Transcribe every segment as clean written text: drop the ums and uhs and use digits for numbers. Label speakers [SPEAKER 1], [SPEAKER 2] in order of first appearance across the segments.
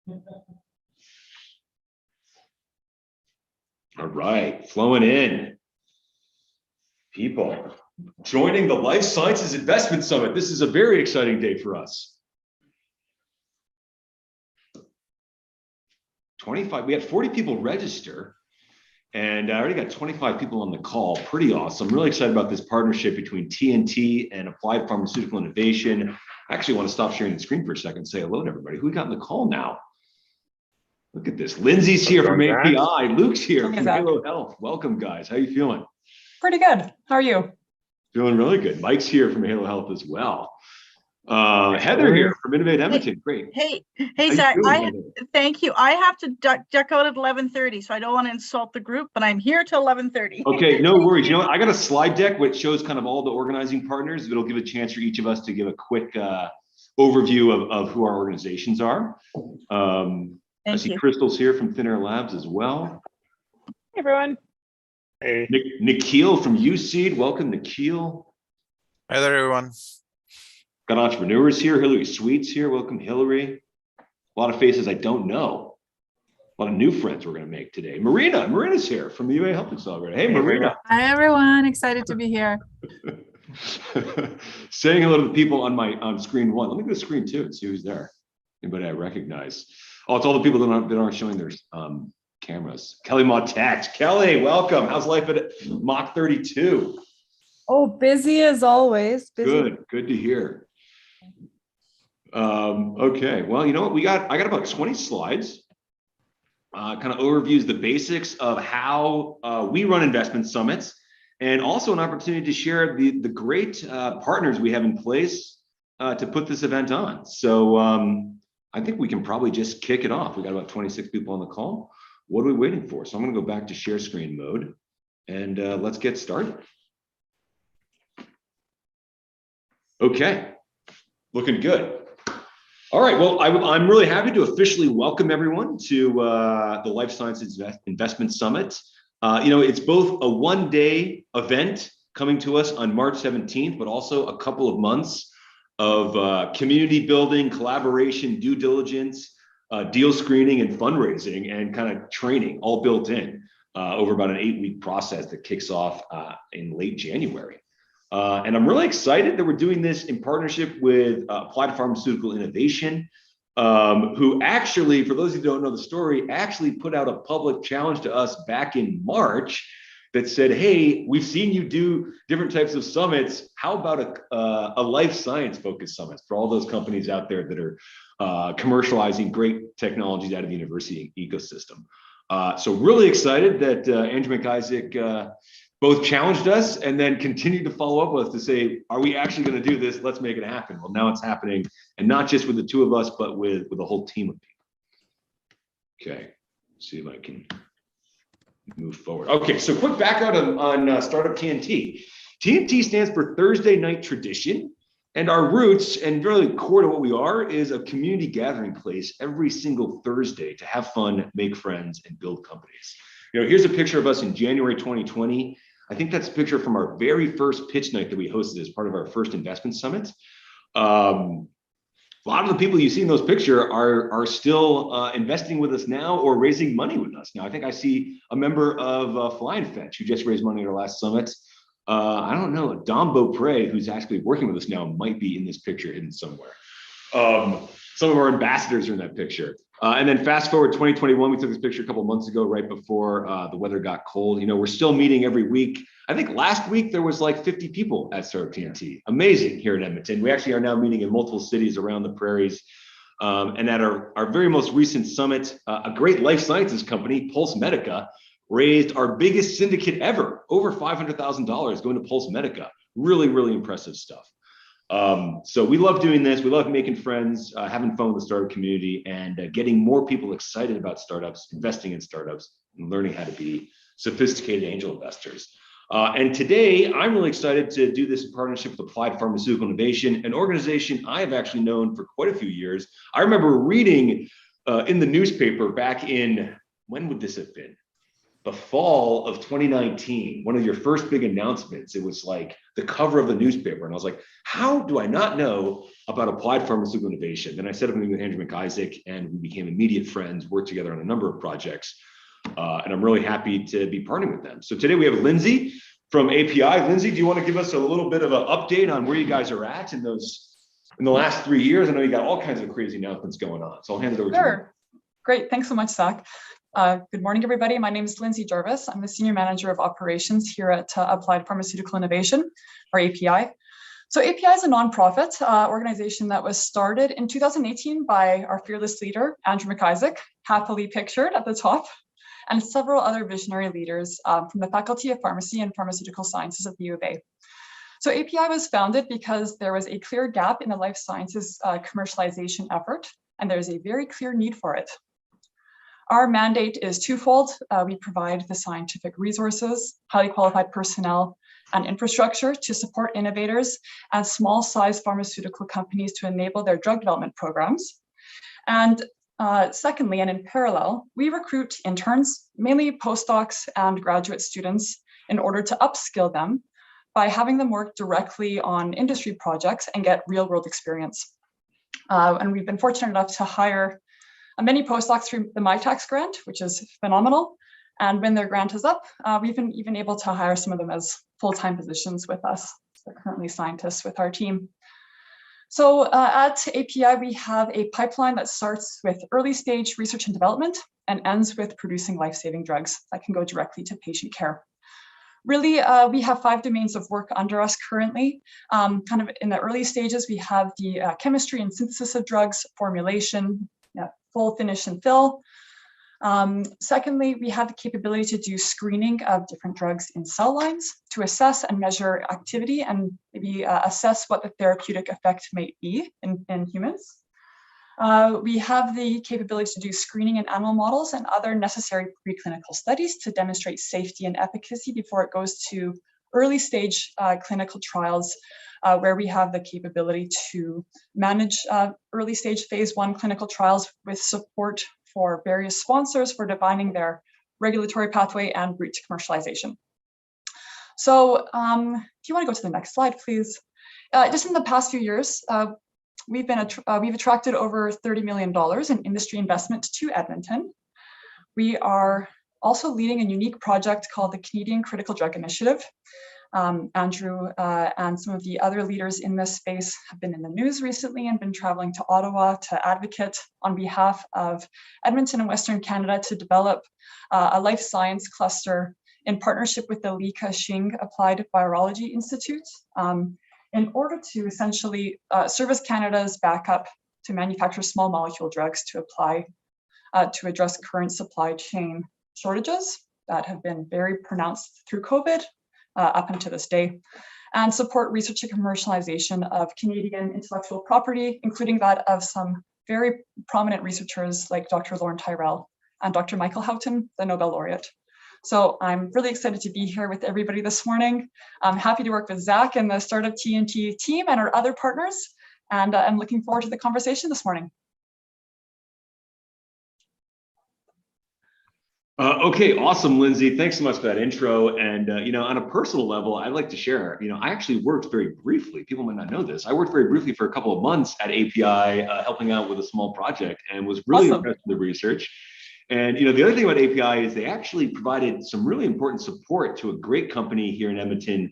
[SPEAKER 1] All right, flowing in. People joining the Life Sciences Investment Summit. This is a very exciting day for us. 25, we had 40 people register, and I already got 25 people on the call. Pretty awesome. Really excited about this partnership between TNT and Applied Pharmaceutical Innovation. I actually want to stop sharing the screen for a second and say hello to everybody. Who we got in the call now? Look at this. Lindsay's here from API. Luke's here from Halo Health. Welcome, guys. How you feeling?
[SPEAKER 2] Pretty good. How are you?
[SPEAKER 1] Feeling really good. Mike's here from Halo Health as well. Heather here from Innovate Edmonton. Great.
[SPEAKER 3] Hey, Zach. Thank you. I have to duck out at 11:30, so I don't want to insult the group, but I'm here till 11:30.
[SPEAKER 1] Okay, no worries. You know what? I got a slide deck which shows kind of all the organizing partners. It'll give a chance for each of us to give a quick overview of who our organizations are. I see Crystal's here from Thin Air Labs as well.
[SPEAKER 2] Hey, everyone.
[SPEAKER 4] Hey.
[SPEAKER 1] Nikhil from USeed. Welcome, Nikhil.
[SPEAKER 4] Hi there, everyone.
[SPEAKER 1] Got entrepreneurs here. Hillary Sweets here. Welcome, Hillary. A lot of faces I don't know. A lot of new friends we're going to make today. Marina's here from the UA Health Accelerator. Hey, Marina.
[SPEAKER 2] Hi, everyone. Excited to be here.
[SPEAKER 1] Saying hello to the people on screen one. Let me go to screen two and see who's there. Anybody I recognize? Oh, it's all the people that aren't showing their cameras. Kelly Montet. Kelly, welcome. How's life at Mach 32?
[SPEAKER 2] Oh, busy as always. Busy.
[SPEAKER 1] Good to hear. Okay, well, you know what? I got about 20 slides. Kind of overviews the basics of how we run investment summits, and also an opportunity to share the great partners we have in place to put this event on. So I think we can probably just kick it off. We got about 26 people on the call. What are we waiting for? So I'm going to go back to share screen mode, and let's get started. Okay, looking good. All right, well, I'm really happy to officially welcome everyone to the Life Sciences Investment Summit. You know, it's both a one-day event coming to us on March 17th, but also a couple of months of community building, collaboration, due diligence, deal screening, and fundraising, and kind of training all built in over about an 8-week process that kicks off in late January. And I'm really excited that we're doing this in partnership with Applied Pharmaceutical Innovation, who actually, for those who don't know the story, actually put out a public challenge to us back in March that said, hey, we've seen you do different types of summits. How about a life science focused summit for all those companies out there that are commercializing great technologies out of the university ecosystem? So really excited that Andrew McIsaac both challenged us and then continued to follow up with us to say, are we actually going to do this? Let's make it happen. Well, now it's happening, and not just with the two of us, but with a whole team of people. Okay, see if I can move forward. Okay, so quick background on Startup TNT. TNT stands for Thursday Night Tradition, and our roots and really core to what we are is a community gathering place every single Thursday to have fun, make friends, and build companies. You know, here's a picture of us in January 2020. I think that's a picture from our very first pitch night that we hosted as part of our first investment summit. A lot of the people you see in those pictures are still investing with us now or raising money with us now. I think I see a member of Fly and Fetch who just raised money at our last summit. I don't know, Dom Beaupre, who's actually working with us now, might be in this picture hidden somewhere. Some of our ambassadors are in that picture. And then fast forward 2021, we took this picture a couple of months ago, right before the weather got cold. You know, we're still meeting every week. I think last week there was like 50 people at Startup TNT. Amazing here in Edmonton. We actually are now meeting in multiple cities around the prairies. And at our very most recent summit, a great life sciences company, Pulse Medica, raised our biggest syndicate ever, over $500,000 going to Pulse Medica. Really, really impressive stuff. So we love doing this. We love making friends, having fun with the startup community, and getting more people excited about startups, investing in startups, and learning how to be sophisticated angel investors. And today, I'm really excited to do this in partnership with Applied Pharmaceutical Innovation, an organization I have actually known for quite a few years. I remember reading in the newspaper back in, when would this have been? The fall of 2019, one of your first big announcements. It was like the cover of the newspaper. And I was like, how do I not know about Applied Pharmaceutical Innovation. Then I set up a meeting with Andrew McIsaac, and we became immediate friends, worked together on a number of projects. And I'm really happy to be partnering with them. So today we have Lindsay from API. Lindsay, do you want to give us a little bit of an update on where you guys are at in the last 3 years? I know you got all kinds of crazy announcements going on, so I'll hand it over to you.
[SPEAKER 5] Sure. Great. Thanks so much, Zach. Good morning, everybody. My name is Lindsay Jarvis. I'm the Senior Manager of Operations here at Applied Pharmaceutical Innovation, or API. So API is a nonprofit organization that was started in 2018 by our fearless leader, Andrew McIsaac, happily pictured at the top, and several other visionary leaders from the Faculty of Pharmacy and Pharmaceutical Sciences at the U of A. So API was founded because there was a clear gap in the life sciences commercialization effort, and there's a very clear need for it. Our mandate is twofold. We provide the scientific resources, highly qualified personnel, and infrastructure to support innovators and small-sized pharmaceutical companies to enable their drug development programs. And secondly, and in parallel, we recruit interns, mainly postdocs and graduate students, in order to upskill them by having them work directly on industry projects and get real-world experience. And we've been fortunate enough to hire many postdocs through the MyTax grant, which is phenomenal. And when their grant is up, we've been even able to hire some of them as full-time positions with us. So they're currently scientists with our team. So at API, we have a pipeline that starts with early stage research and development and ends with producing life-saving drugs that can go directly to patient care. Really, we have 5 domains of work under us currently. Kind of in the early stages, we have the chemistry and synthesis of drugs, formulation, full, finish, and fill. Secondly, we have the capability to do screening of different drugs in cell lines to assess and measure activity and maybe assess what the therapeutic effect might be in humans. We have the capability to do screening in animal models and other necessary preclinical studies to demonstrate safety and efficacy before it goes to early stage clinical trials, where we have the capability to manage early stage phase 1 clinical trials with support for various sponsors for defining their regulatory pathway and route to commercialization. So if you want to go to the next slide, please. Just in the past few years, we've attracted over $30 million in industry investment to Edmonton. We are also leading a unique project called the Canadian Critical Drug Initiative. Andrew and some of the other leaders in this space have been in the news recently and been traveling to Ottawa to advocate on behalf of Edmonton and Western Canada to develop a life science cluster in partnership with the Li Ka-shing Applied Virology Institute in order to essentially serve as Canada's backup to manufacture small molecule drugs to apply to address current supply chain shortages that have been very pronounced through COVID up until this day, and support research and commercialization of Canadian intellectual property, including that of some very prominent researchers like Dr. Lauren Tyrrell and Dr. Michael Houghton, the Nobel laureate. So I'm really excited to be here with everybody this morning. I'm happy to work with Zach and the Startup TNT team and our other partners, and I'm looking forward to the conversation this morning.
[SPEAKER 1] Okay, awesome, Lindsay. Thanks so much for that intro. And on a personal level, I'd like to share. I actually worked very briefly. People might not know this. I worked very briefly for a couple of months at API, helping out with a small project, and was really impressed with the research. And the other thing about API is they actually provided some really important support to a great company here in Edmonton,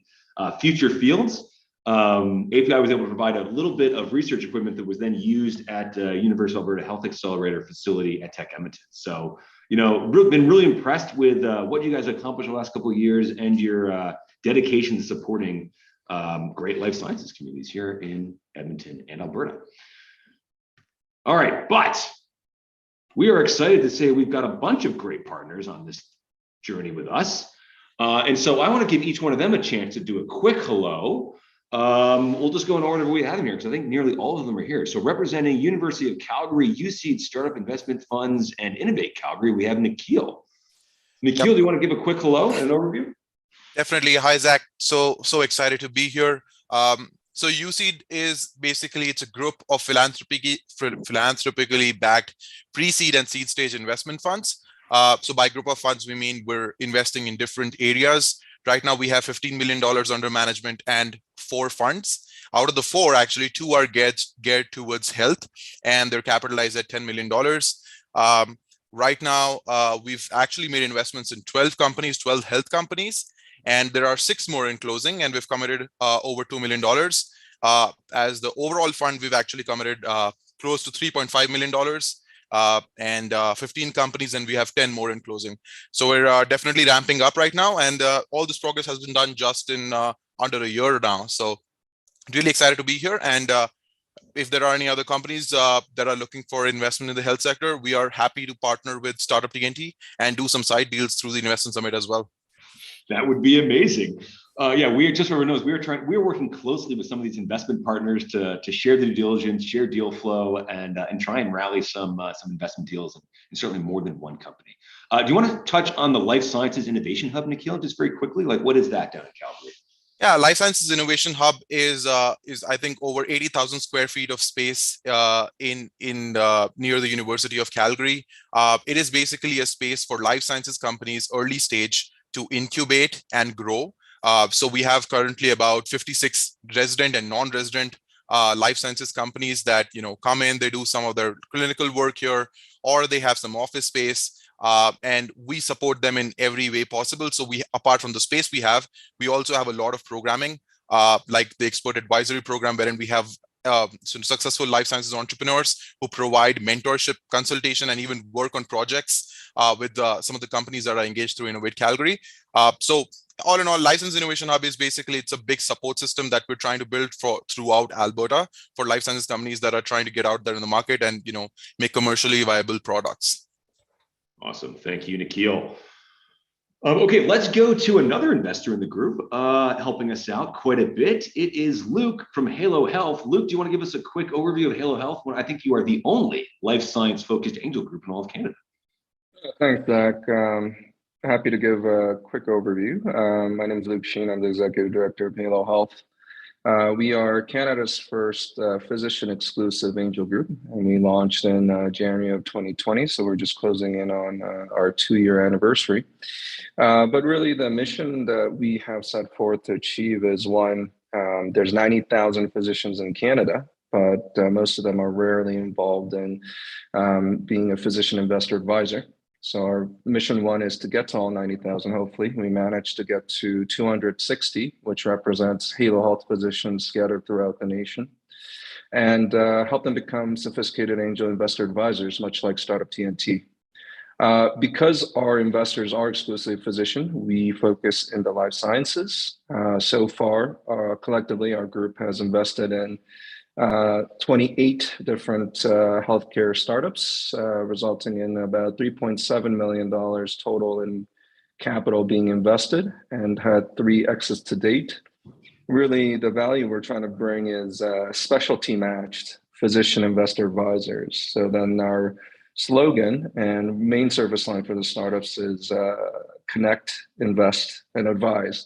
[SPEAKER 1] Future Fields. API was able to provide a little bit of research equipment that was then used at University of Alberta Health Accelerator facility at Tech Edmonton. So been really impressed with what you guys accomplished the last couple of years and your dedication to supporting great life sciences communities here in Edmonton and Alberta. All right, but we are excited to say we've got a bunch of great partners on this journey with us. And so I want to give each one of them a chance to do a quick hello. We'll just go in order we have them here because I think nearly all of them are here. So representing University of Calgary, USEED Startup Investment Funds and Innovate Calgary, we have Nikhil. Nikhil, do you want to give a quick hello and an overview?
[SPEAKER 4] Definitely. Hi, Zach. So excited to be here. So USEED is basically, it's a group of philanthropically backed pre-seed and seed stage investment funds. So by group of funds, we mean we're investing in different areas. Right now, we have $15 million under management and 4 funds. Out of the four, actually, two are geared towards health, and they're capitalized at $10 million. Right now, we've actually made investments in 12 companies, 12 health companies, and there are 6 more in closing, and we've committed over $2 million. As the overall fund, we've actually committed close to $3.5 million. And 15 companies, and we have 10 more in closing. So we're definitely ramping up right now, and all this progress has been done just in under a year now. So really excited to be here. And if there are any other companies that are looking for investment in the health sector, we are happy to partner with Startup TNT and do some side deals through the Investment Summit as well.
[SPEAKER 1] That would be amazing. Yeah, we just so everyone knows, we're working closely with some of these investment partners to share the due diligence, share deal flow, and try and rally some investment deals, and certainly more than one company. Do you want to touch on the Life Sciences Innovation Hub, Nikhil, just very quickly? Like, what is that down in Calgary?
[SPEAKER 4] Yeah, Life Sciences Innovation Hub is I think over 80,000 square feet of space in near the University of Calgary. It is basically a space for life sciences companies, early stage, to incubate and grow. So we have currently about 56 resident and non-resident life sciences companies that come in, they do some of their clinical work here, or they have some office space. And we support them in every way possible. So apart from the space we also have a lot of programming, like the Expert Advisory Program, wherein we have some successful life sciences entrepreneurs who provide mentorship, consultation, and even work on projects with some of the companies that are engaged through Innovate Calgary. So all in all, License Innovation Hub is basically, it's a big support system that we're trying to build throughout Alberta for life sciences companies that are trying to get out there in the market and make commercially viable products.
[SPEAKER 1] Awesome. Thank you, Nikhil. Okay, let's go to another investor in the group helping us out quite a bit. It is Luke from Halo Health. Luke, do you want to give us a quick overview of Halo Health? Well, I think you are the only life science focused angel group in all of Canada.
[SPEAKER 6] Thanks, Zach. Happy to give a quick overview. My name is Luke Sheen. I'm the Executive Director of Halo Health. We are Canada's first physician-exclusive angel group, and we launched in January of 2020, so we're just closing in on our 2-year anniversary. But really, the mission that we have set forth to achieve is one, there's 90,000 physicians in Canada, but most of them are rarely involved in being a physician investor advisor. So our mission one is to get to all 90,000, hopefully. We managed to get to 260, which represents Halo Health physicians scattered throughout the nation, and help them become sophisticated angel investor advisors, much like Startup TNT. Because our investors are exclusively physician, we focus in the life sciences. So far, collectively, our group has invested in 28 different healthcare startups, resulting in about $3.7 million total in capital being invested, and had 3 exits to date. Really, the value we're trying to bring is specialty matched physician investor advisors. So then our slogan and main service line for the startups is connect, invest, and advise.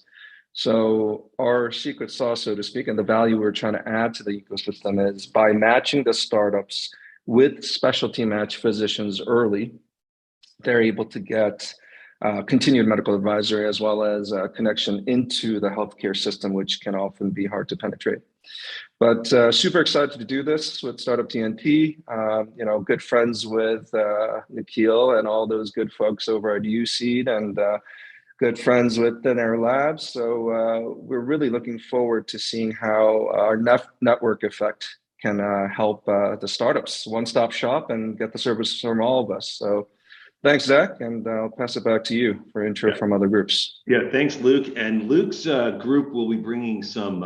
[SPEAKER 6] So our secret sauce, so to speak, and the value we're trying to add to the ecosystem is by matching the startups with specialty match physicians early, they're able to get continued medical advisory as well as connection into the healthcare system, which can often be hard to penetrate. But super excited to do this with Startup TNT. Good friends with Nikhil and all those good folks over at USEED, and good friends with Thin Air Labs. So we're really looking forward to seeing how our network effect can help the startups one-stop shop and get the service from all of us. So thanks, Zach, and I'll pass it back to you for intro from other groups.
[SPEAKER 1] Yeah, thanks, Luke. And Luke's group will be bringing some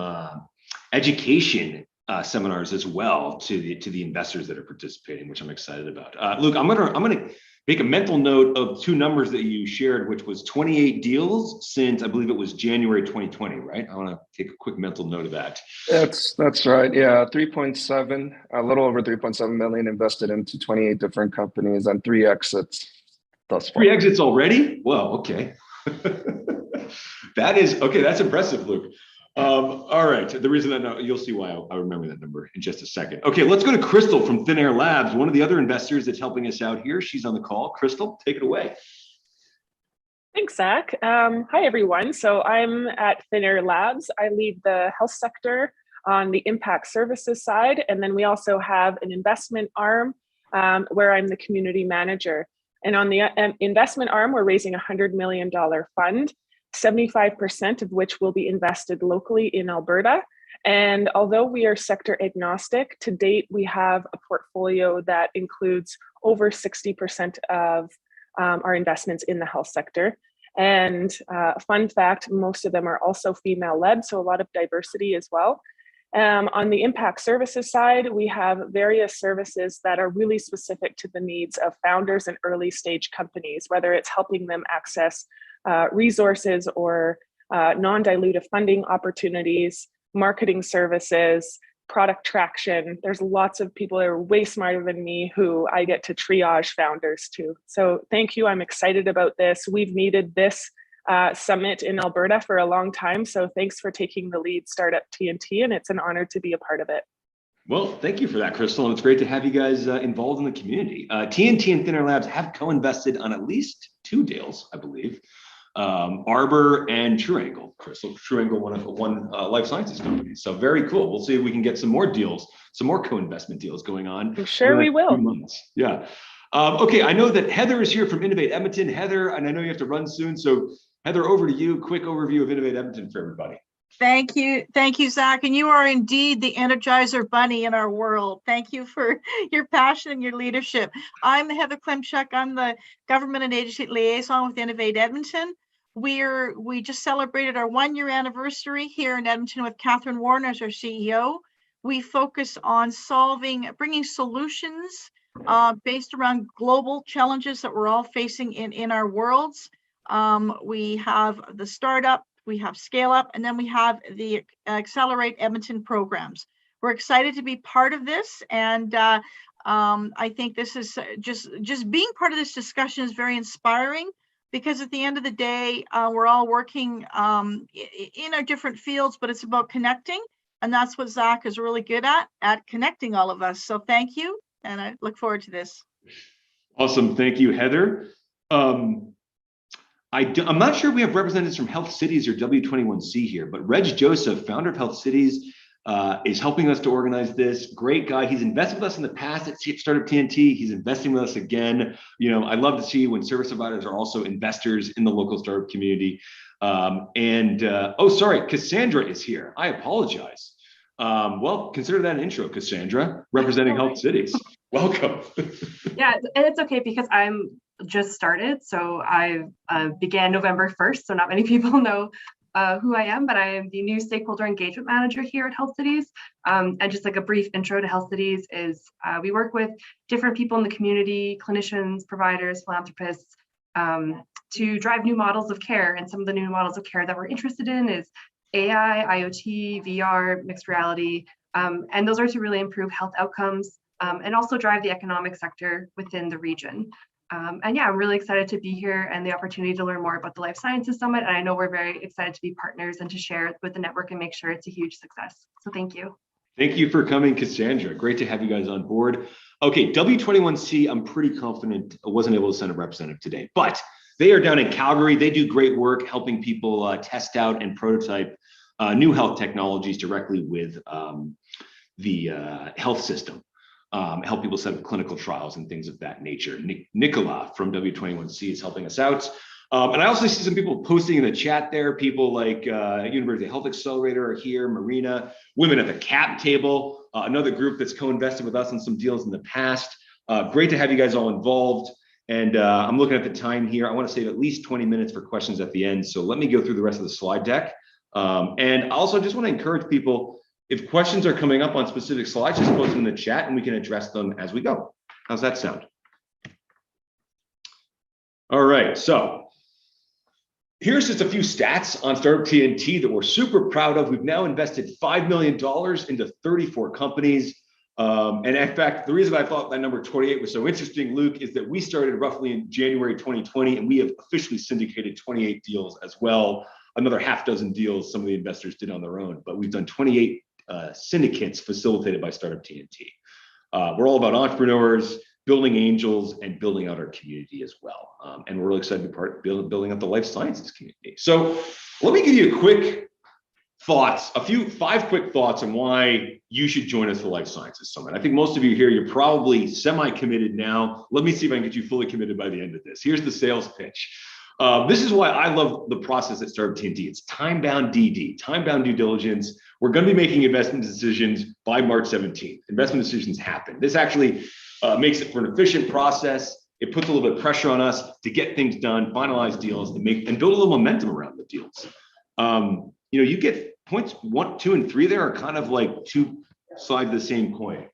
[SPEAKER 1] education seminars as well to the investors that are participating, which I'm excited about. Luke, I'm gonna make a mental note of 2 numbers that you shared, which was 28 deals since I believe it was January 2020, right? I want to take a quick mental note of that.
[SPEAKER 6] That's right. Yeah, 3.7, a little over 3.7 million invested into 28 different companies and 3 exits thus far.
[SPEAKER 1] 3 exits already? Whoa, okay. That's impressive, Luke. All right. The reason you'll see why I remember that number in just a second. Okay, let's go to Crystal from Thin Air Labs, one of the other investors that's helping us out here. She's on the call. Crystal, take it away.
[SPEAKER 7] Thanks, Zach. Hi, everyone. So I'm at Thin Air Labs. I lead the health sector. on the impact services side. And then we also have an investment arm where I'm the community manager. And on the investment arm, we're raising a $100 million fund, 75% of which will be invested locally in Alberta. And although we are sector agnostic, to date, we have a portfolio that includes over 60% of our investments in the health sector. And fun fact, most of them are also female-led, so a lot of diversity as well. On the impact services side, we have various services that are really specific to the needs of founders and early stage companies, whether it's helping them access resources or non-dilutive funding opportunities, marketing services, product traction. There's lots of people that are way smarter than me who I get to triage founders to. So thank you. I'm excited about this. We've needed this summit in Alberta for a long time. So thanks for taking the lead, Startup TNT, and it's an honor to be a part of it.
[SPEAKER 1] Well, thank you for that, Crystal. And it's great to have you guys involved in the community. TNT and Thinner Labs have co-invested on at least 2 deals, I believe. Arbor and TrueAngle. Crystal, TrueAngle, one life sciences company. So very cool. We'll see if we can get some more deals, some more co-investment deals going on.
[SPEAKER 7] I'm sure we will.
[SPEAKER 1] Yeah. Okay, I know that Heather is here from Innovate Edmonton. Heather, and I know you have to run soon, so Heather, over to you. Quick overview of Innovate Edmonton for everybody.
[SPEAKER 3] Thank you, Zach. And you are indeed the Energizer Bunny in our world. Thank you for your passion and your leadership. I'm Heather Klimchuk. I'm the Government and Agency Liaison with Innovate Edmonton. We just celebrated our 1-year anniversary here in Edmonton with Catherine Warner as our CEO. We focus on bringing solutions based around global challenges that we're all facing in our worlds. We have the startup, we have scale up, and then we have the Accelerate Edmonton programs. We're excited to be part of this, and I think this is just being part of this discussion is very inspiring, because at the end of the day, we're all working in our different fields, but it's about connecting, and that's what Zach is really good at connecting all of us. So thank you, and I look forward to this.
[SPEAKER 1] Awesome, thank you, Heather. I'm not sure if we have representatives from Health Cities or W21C here, but Reg Joseph, founder of Health Cities, is helping us to organize this. Great guy. He's invested with us in the past at Startup TNT. He's investing with us again. You know, I love to see when service providers are also investors in the local startup community. Oh, sorry, Cassandra is here. I apologize. Well, consider that an intro, Cassandra, representing Health Cities. Welcome.
[SPEAKER 8] Yeah, and it's okay because I'm just started. So I began November 1st. So not many people know who I am, but I am the new stakeholder engagement manager here at Health Cities. And just like a brief intro to Health Cities is we work with different people in the community, clinicians, providers, philanthropists, to drive new models of care. And some of the new models of care that we're interested in is AI, IoT, VR, mixed reality. And those are to really improve health outcomes and also drive the economic sector within the region. And yeah, I'm really excited to be here and the opportunity to learn more about the Life Sciences Summit. And I know we're very excited to be partners and to share with the network and make sure it's a huge success. So thank you.
[SPEAKER 1] Thank you for coming, Cassandra. Great to have you guys on board. Okay, W21C, I'm pretty confident I wasn't able to send a representative today, but they are down in Calgary. They do great work helping people test out and prototype new health technologies directly with the health system. Help people set up clinical trials and things of that nature. Nicola from W21C is helping us out. And I also see some people posting in the chat there. People like University Health Accelerator are here, Marina, Women at the Cap Table, another group that's co-invested with us on some deals in the past. Great to have you guys all involved. And I'm looking at the time here. I want to save at least 20 minutes for questions at the end. So let me go through the rest of the slide deck. And also just want to encourage people, if questions are coming up on specific slides, just post them in the chat and we can address them as we go. How's that sound? All right, so here's just a few stats on Startup TNT that we're super proud of. We've now invested $5 million into 34 companies. And in fact, the reason I thought that number 28 was so interesting, Luke, is that we started roughly in January 2020, and we have officially syndicated 28 deals as well. Another half dozen deals some of the investors did on their own, but we've done 28 syndicates facilitated by Startup TNT. We're all about entrepreneurs, building angels, and building out our community as well. And we're really excited to be part of building up the life sciences community. So let me give you a quick five quick thoughts on why you should join us for Life Sciences Summit. I think most of you here, you're probably semi-committed now. Let me see if I can get you fully committed by the end of this. Here's the sales pitch. This is why I love the process at Startup TNT. It's time-bound DD, time-bound due diligence. We're going to be making investment decisions by March 17th. Investment decisions happen. This actually makes it for an efficient process. It puts a little bit of pressure on us to get things done, finalize deals, and build a little momentum around the deals. You get points 1, 2, and 3 there are kind of like two sides of the same coin.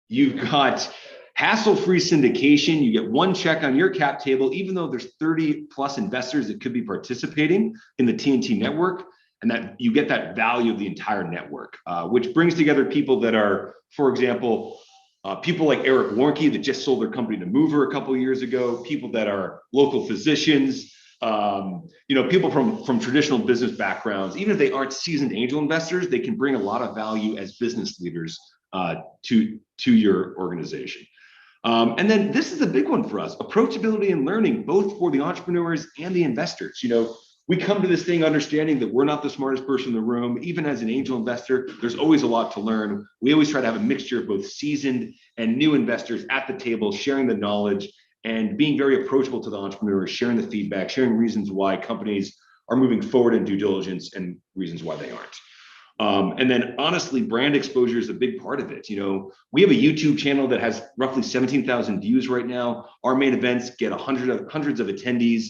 [SPEAKER 1] You've got hassle-free syndication. You get one check on your cap table, even though there's 30 plus investors that could be participating in the TNT network, and that you get that value of the entire network, which brings together people that are, for example, people like Eric Warnke that just sold their company to Mover a couple of years ago, people that are local physicians, people from traditional business backgrounds. Even if they aren't seasoned angel investors, they can bring a lot of value as business leaders to your organization. And then this is a big one for us: approachability and learning, both for the entrepreneurs and the investors. We come to this thing understanding that we're not the smartest person in the room. Even as an angel investor, there's always a lot to learn. We always try to have a mixture of both seasoned and new investors at the table, sharing the knowledge and being very approachable to the entrepreneurs, sharing the feedback, sharing reasons why companies are moving forward in due diligence and reasons why they aren't. And then honestly, brand exposure is a big part of it. We have a YouTube channel that has roughly 17,000 views right now. Our main events get hundreds of attendees.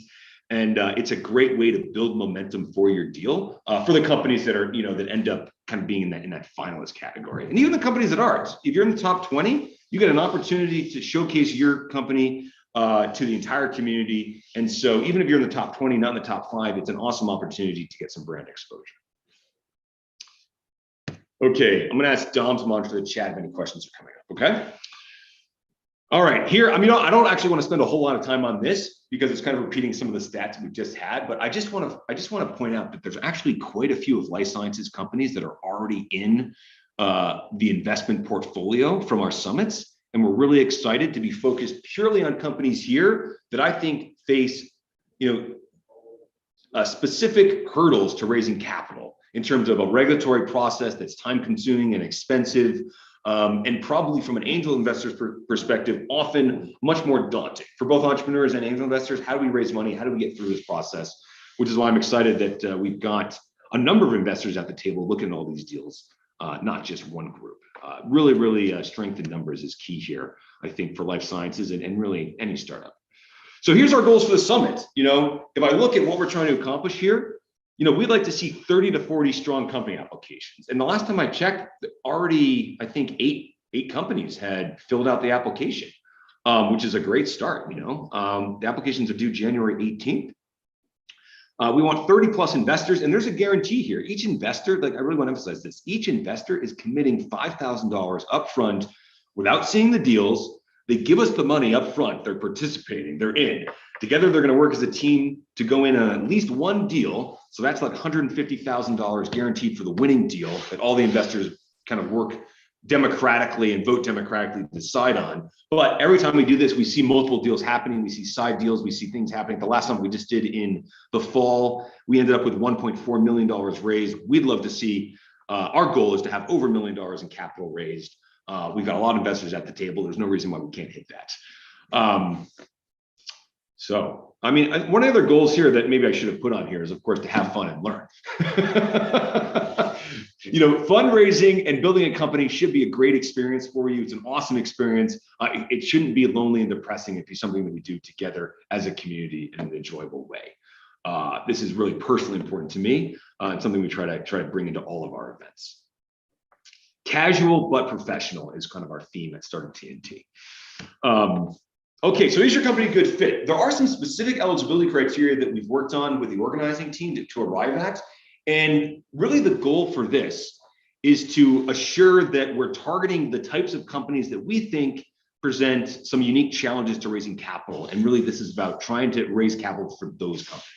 [SPEAKER 1] And it's a great way to build momentum for your deal for the companies that are, that end up kind of being in that finalist category. And even the companies that aren't. If you're in the top 20, you get an opportunity to showcase your company to the entire community. And so even if you're in the top 20, not in the top 5, it's an awesome opportunity to get some brand exposure. Okay, I'm going to ask Dom to monitor the chat if any questions are coming up, okay? All right, here, I don't actually want to spend a whole lot of time on this because it's kind of repeating some of the stats we just had, but I just want to point out that there's actually quite a few of life sciences companies that are already in the investment portfolio from our summits. And we're really excited to be focused purely on companies here that I think face, specific hurdles to raising capital in terms of a regulatory process that's time consuming and expensive. And probably from an angel investor's perspective, often much more daunting for both entrepreneurs and angel investors. How do we raise money? How do we get through this process? Which is why I'm excited that we've got a number of investors at the table looking at all these deals, not just one group. Really strength in numbers is key here, I think, for life sciences and really any startup. So here's our goals for the summit. If I look at what we're trying to accomplish here, we'd like to see 30 to 40 strong company applications. And the last time I checked, already, I think eight companies had filled out the application, which is a great start. The applications are due January 18th. We want 30 plus investors, and there's a guarantee here. Each investor, I really want to emphasize this, each investor is committing $5,000 upfront without seeing the deals. They give us the money up front. They're participating. They're in. Together, they're going to work as a team to go in on at least one deal. So that's like $150,000 guaranteed for the winning deal that all the investors kind of work democratically and vote democratically to decide on. But every time we do this, we see multiple deals happening. We see side deals. We see things happening. The last one we just did in the fall, we ended up with $1.4 million raised. We'd love to see, our goal is to have over $1 million in capital raised. We've got a lot of investors at the table. There's no reason why we can't hit that. One of the other goals here that maybe I should have put on here is, of course, to have fun and learn. Fundraising and building a company should be a great experience for you. It's an awesome experience. It shouldn't be lonely and depressing. It'd be something that we do together as a community in an enjoyable way. This is really personally important to me. It's something we try to bring into all of our events. Casual but professional is kind of our theme at Startup TNT. Okay, so is your company a good fit? There are some specific eligibility criteria that we've worked on with the organizing team to arrive at. And really the goal for this is to assure that we're targeting the types of companies that we think present some unique challenges to raising capital. And really this is about trying to raise capital for those companies.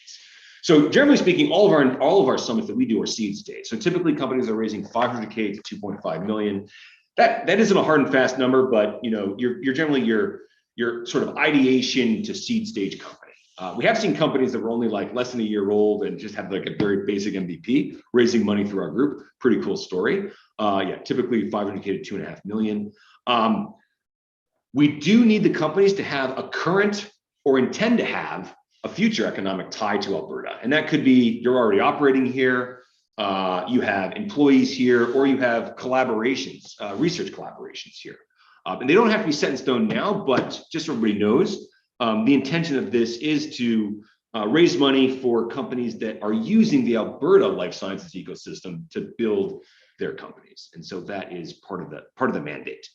[SPEAKER 1] So generally speaking, all of our summits that we do are seed stage. So typically companies are raising $500K to $2.5 million. That isn't a hard and fast number, but you're generally your sort of ideation to seed stage company. We have seen companies that were only like less than a year old and just had like a very basic MVP raising money through our group. Pretty cool story. Yeah, typically 500K to 2.5 million. We do need the companies to have a current or intend to have a future economic tie to Alberta. And that could be you're already operating here, you have employees here, or you have collaborations, research collaborations here. And they don't have to be set in stone now, but just so everybody knows, the intention of this is to raise money for companies that are using the Alberta life sciences ecosystem to build their companies. And so that is part of the mandate.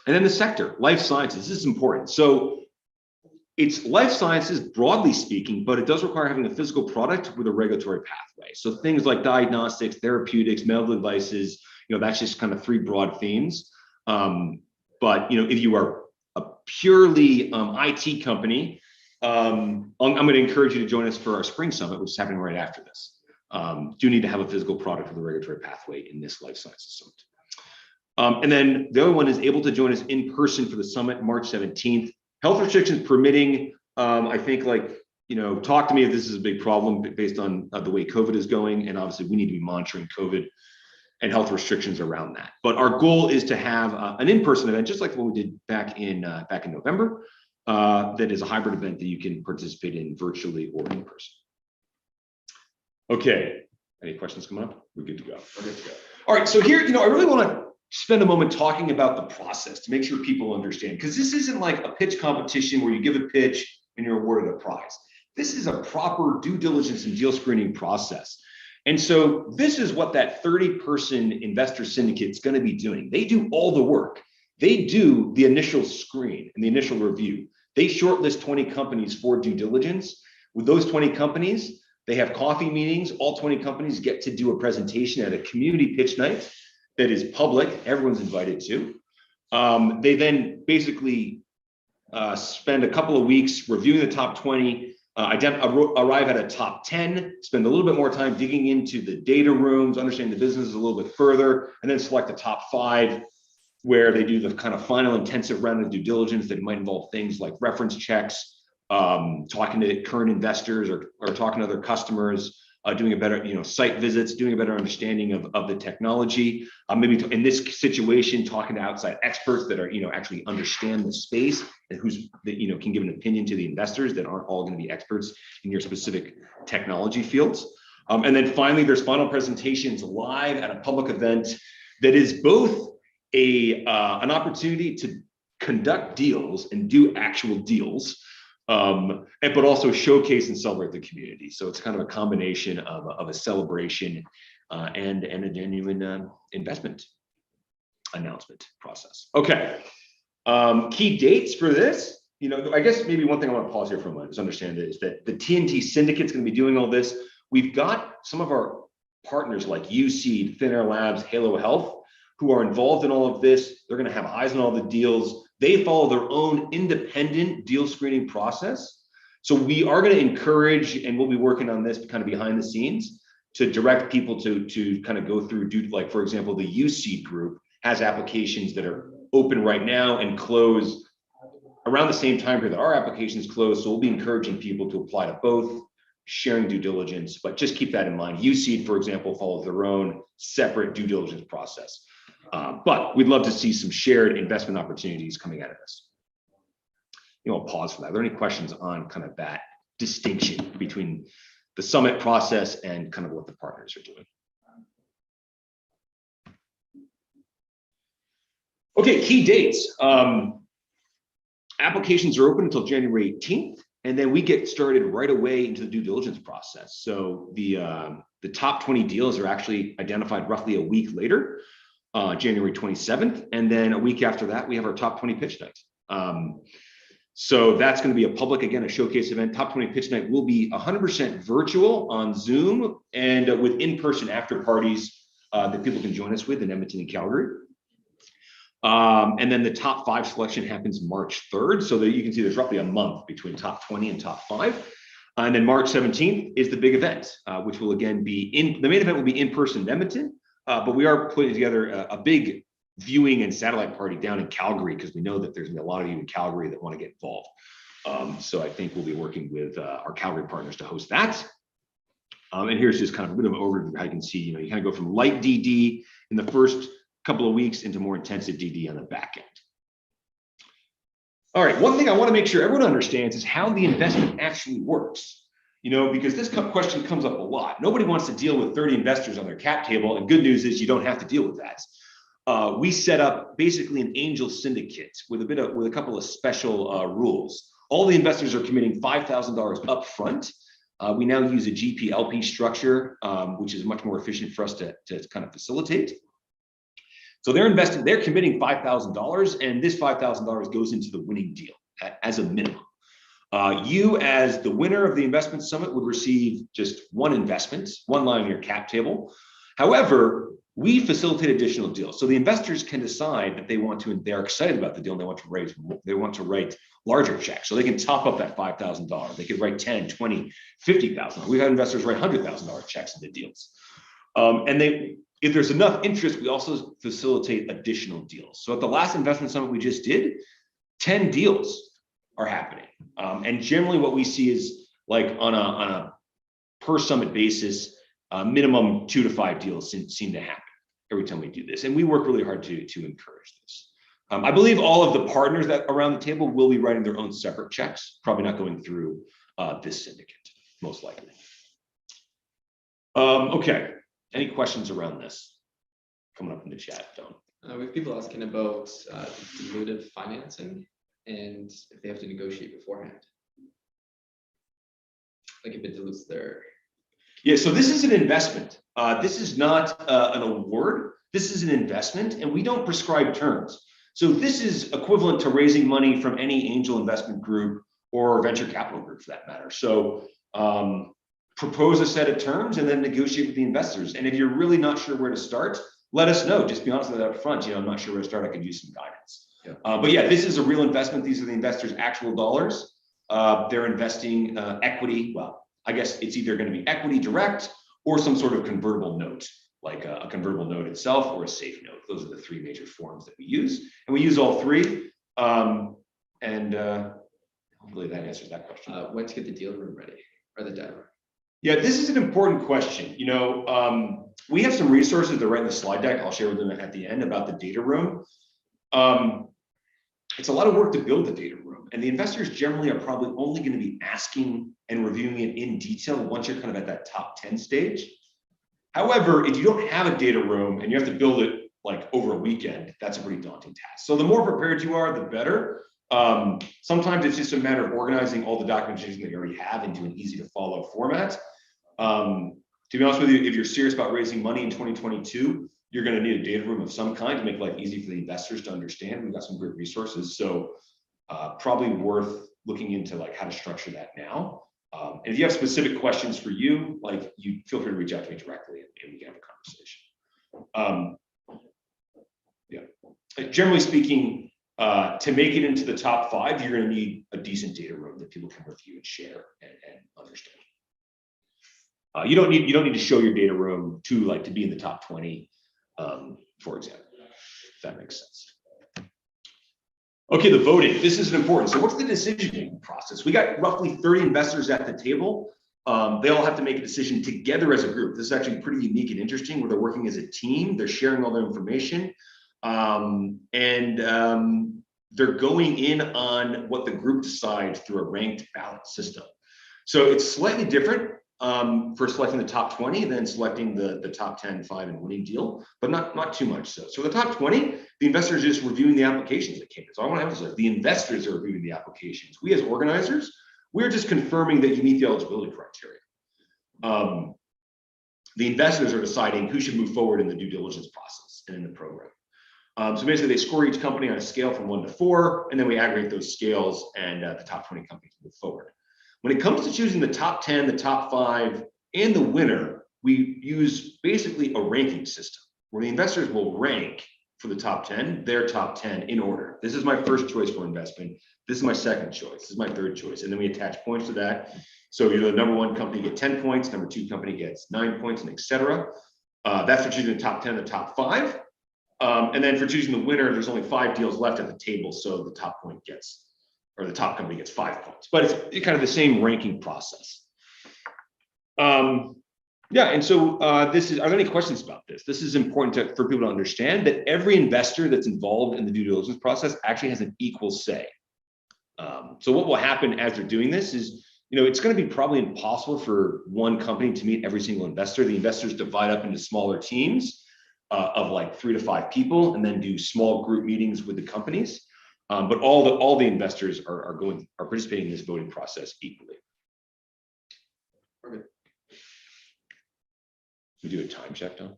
[SPEAKER 1] And then the sector, life sciences, this is important. So it's life sciences broadly speaking, but it does require having a physical product with a regulatory pathway. So things like diagnostics, therapeutics, medical devices, that's just kind of three broad themes. But if you are a purely IT company, I'm going to encourage you to join us for our spring summit, which is happening right after this. Do need to have a physical product with a regulatory pathway in this life sciences summit. And then the other one is able to join us in person for the summit, March 17th. Health restrictions permitting, I think talk to me if this is a big problem based on the way COVID is going. And obviously we need to be monitoring COVID and health restrictions around that. But our goal is to have an in-person event, just like what we did back in November, that is a hybrid event that you can participate in virtually or in person. Okay, any questions coming up? We're good to go. We're good to go. All right, so here, I really want to spend a moment talking about the process to make sure people understand, because this isn't like a pitch competition where you give a pitch and you're awarded a prize. This is a proper due diligence and deal screening process. And so this is what that 30-person investor syndicate is going to be doing. They do all the work. They do the initial screen and the initial review. They shortlist 20 companies for due diligence. With those 20 companies, they have coffee meetings. All 20 companies get to do a presentation at a community pitch night that is public, everyone's invited to. They then basically spend a couple of weeks reviewing the top 20, arrive at a top 10, spend a little bit more time digging into the data rooms, understanding the business a little bit further, and then select the top 5, where they do the kind of final intensive round of due diligence that might involve things like reference checks, talking to current investors or talking to other customers, doing a better, site visits, doing a better understanding of the technology. Maybe in this situation, talking to outside experts that are, actually understand the space and can give an opinion to the investors that aren't all going to be experts in your specific technology fields. And then finally, there's final presentations live at a public event that is both an opportunity to conduct deals and do actual deals, but also showcase and celebrate the community. So it's kind of a combination of a celebration and a genuine investment announcement process. Okay, key dates for this. I guess maybe one thing I want to pause here for a moment is understand is that the TNT syndicate's going to be doing all this. We've got some of our partners like USeed, Thin Air Labs, Halo Health, who are involved in all of this. They're going to have eyes on all the deals. They follow their own independent deal screening process. So we are going to encourage, and we'll be working on this kind of behind the scenes, to direct people to kind of go through, like, for example, the USeed group has applications that are open right now and close around the same time period that our applications close. So we'll be encouraging people to apply to both, sharing due diligence, but just keep that in mind. USeed, for example, follows their own separate due diligence process. But we'd love to see some shared investment opportunities coming out of this. I'll pause for that. Are there any questions on kind of that distinction between the summit process and kind of what the partners are doing? Okay, key dates. Applications are open until January 18th, and then we get started right away into the due diligence process. So the top 20 deals are actually identified roughly a week later. January 27th, and then a week after that, we have our top 20 pitch night. So that's going to be a public, again, a showcase event. Top 20 pitch night will be 100% virtual on Zoom and with in-person after parties that people can join us with in Edmonton and Calgary. And then the top 5 selection happens March 3rd, so that you can see there's roughly a month between top 20 and top 5. And then March 17th is the big event, which will again be the main event will be in person in Edmonton. But we are putting together a big viewing and satellite party down in Calgary, because we know that there's a lot of you in Calgary that want to get involved. So I think we'll be working with our Calgary partners to host that. And here's just kind of a bit of an overview of how you can see, you kind of go from light DD in the first couple of weeks into more intensive DD on the back end. All right, one thing I want to make sure everyone understands is how the investment actually works. Because this question comes up a lot. Nobody wants to deal with 30 investors on their cap table, and good news is you don't have to deal with that. We set up basically an angel syndicate with a couple of special rules. All the investors are committing $5,000 up front. We now use a GP-LP structure, which is much more efficient for us to kind of facilitate. So they're committing $5,000, and this $5,000 goes into the winning deal as a minimum. You, as the winner of the investment summit, would receive just one investment, one line on your cap table. However, we facilitate additional deals. So the investors can decide that they're excited about the deal and they want to write larger checks. So they can top up that $5,000. They could write 10, 20, 50,000. We've had investors write $100,000 checks into deals. If there's enough interest, we also facilitate additional deals. So at the last investment summit we just did, 10 deals are happening. And generally what we see is like on a per summit basis, minimum 2 to 5 deals seem to happen every time we do this. And we work really hard to encourage this. I believe all of the partners that around the table will be writing their own separate checks, probably not going through this syndicate, most likely. Okay, any questions around this? Coming up in the chat, Don.
[SPEAKER 9] We have people asking about dilutive financing and if they have to negotiate beforehand. Like if it dilutes their...
[SPEAKER 1] Yeah, so this is an investment. This is not an award. This is an investment, and we don't prescribe terms. So this is equivalent to raising money from any angel investment group or venture capital group for that matter. So propose a set of terms and then negotiate with the investors. And if you're really not sure where to start, let us know. Just be honest with that up front. I'm not sure where to start. I could use some guidance.
[SPEAKER 9] Yeah.
[SPEAKER 1] But yeah, this is a real investment. These are the investors' actual dollars. They're investing equity. Well, I guess it's either going to be equity direct or some sort of convertible note, like a convertible note itself or a safe note. Those are the 3 major forms that we use. And we use all 3. Hopefully that answers that question.
[SPEAKER 9] When to get the deal room ready or the data room?
[SPEAKER 1] Yeah, this is an important question. We have some resources that are right in the slide deck. I'll share with them at the end about the data room. It's a lot of work to build the data room, and the investors generally are probably only going to be asking and reviewing it in detail once you're kind of at that top 10 stage. However, if you don't have a data room and you have to build it like over a weekend, that's a pretty daunting task. So the more prepared you are, the better. Sometimes it's just a matter of organizing all the documentation that you already have into an easy to follow format. To be honest with you, if you're serious about raising money in 2022, you're going to need a data room of some kind to make life easy for the investors to understand. We've got some great resources, so probably worth looking into like how to structure that now. And if you have specific questions for you feel free to reach out to me directly and we can have a conversation. Yeah, generally speaking, to make it into the top 5, you're going to need a decent data room that people can review and share and understand. You don't need to show your data room to be in the top 20, for example, if that makes sense. Okay, the voting. This is important. So what's the decision-making process? We got roughly 30 investors at the table. They all have to make a decision together as a group. This is actually pretty unique and interesting where they're working as a team. They're sharing all their information. They're going in on what the group decides through a ranked ballot system. So it's slightly different for selecting the top 20 than selecting the top 10, 5 and winning deal, but not too much so. So the top 20, the investors are just reviewing the applications that came in. So I want to emphasize the investors are reviewing the applications. We as organizers, we're just confirming that you meet the eligibility criteria. The investors are deciding who should move forward in the due diligence process and in the program. So basically they score each company on a scale from 1 to 4, and then we aggregate those scales and the top 20 companies move forward. When it comes to choosing the top 10, the top 5, and the winner, we use basically a ranking system where the investors will rank for the top 10, their top 10 in order. This is my first choice for investment. This is my second choice. This is my third choice. And then we attach points to that. So you're the number 1 company get 10 points, number 2 company gets 9 points, and etc. That's for choosing the top 10, the top 5. And then for choosing the winner, there's only 5 deals left at the table, so the top point gets or the top company gets 5 points, but it's kind of the same ranking process. Yeah, and so are there any questions about this? This is important for people to understand that every investor that's involved in the due diligence process actually has an equal say. So what will happen as they're doing this is, it's going to be probably impossible for one company to meet every single investor. The investors divide up into smaller teams of like 3 to 5 people, and then do small group meetings with the companies. But all the investors are participating in this voting process equally.
[SPEAKER 9] Okay.
[SPEAKER 1] We do a time check, Tom.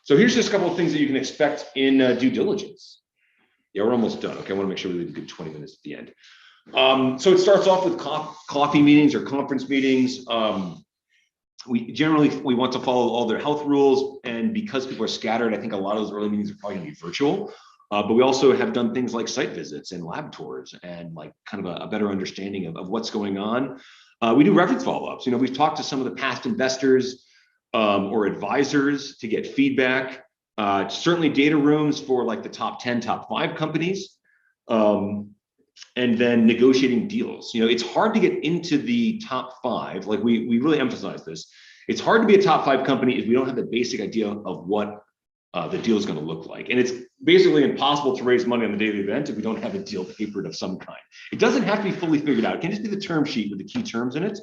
[SPEAKER 1] So here's just a couple of things that you can expect in due diligence. Yeah, we're almost done. Okay, I want to make sure we leave a good 20 minutes at the end. So it starts off with coffee meetings or conference meetings. We want to follow all their health rules, and because people are scattered, I think a lot of those early meetings are probably going to be virtual. But we also have done things like site visits and lab tours, and like kind of a better understanding of what's going on. We do reference follow-ups. We've talked to some of the past investors or advisors to get feedback. Certainly data rooms for like the top 10, top 5 companies, and then negotiating deals. It's hard to get into the top 5. Like we really emphasize this. It's hard to be a top 5 company if we don't have the basic idea of what the deal is going to look like. And it's basically impossible to raise money on the day of the event if we don't have a deal papered of some kind. It doesn't have to be fully figured out. It can just be the term sheet with the key terms in it.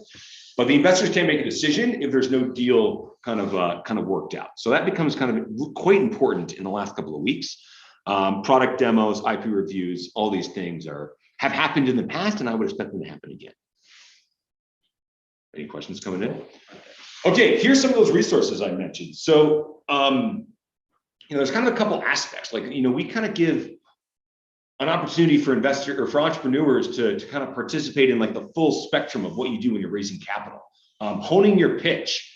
[SPEAKER 1] But the investors can't make a decision if there's no deal kind of worked out. So that becomes kind of quite important in the last couple of weeks. Product demos, IP reviews, all these things have happened in the past, and I would expect them to happen again. Any questions coming in? Okay, here's some of those resources I mentioned. So there's kind of a couple aspects. Like, we kind of give an opportunity for investors or for entrepreneurs to kind of participate in like the full spectrum of what you do when you're raising capital. Honing your pitch,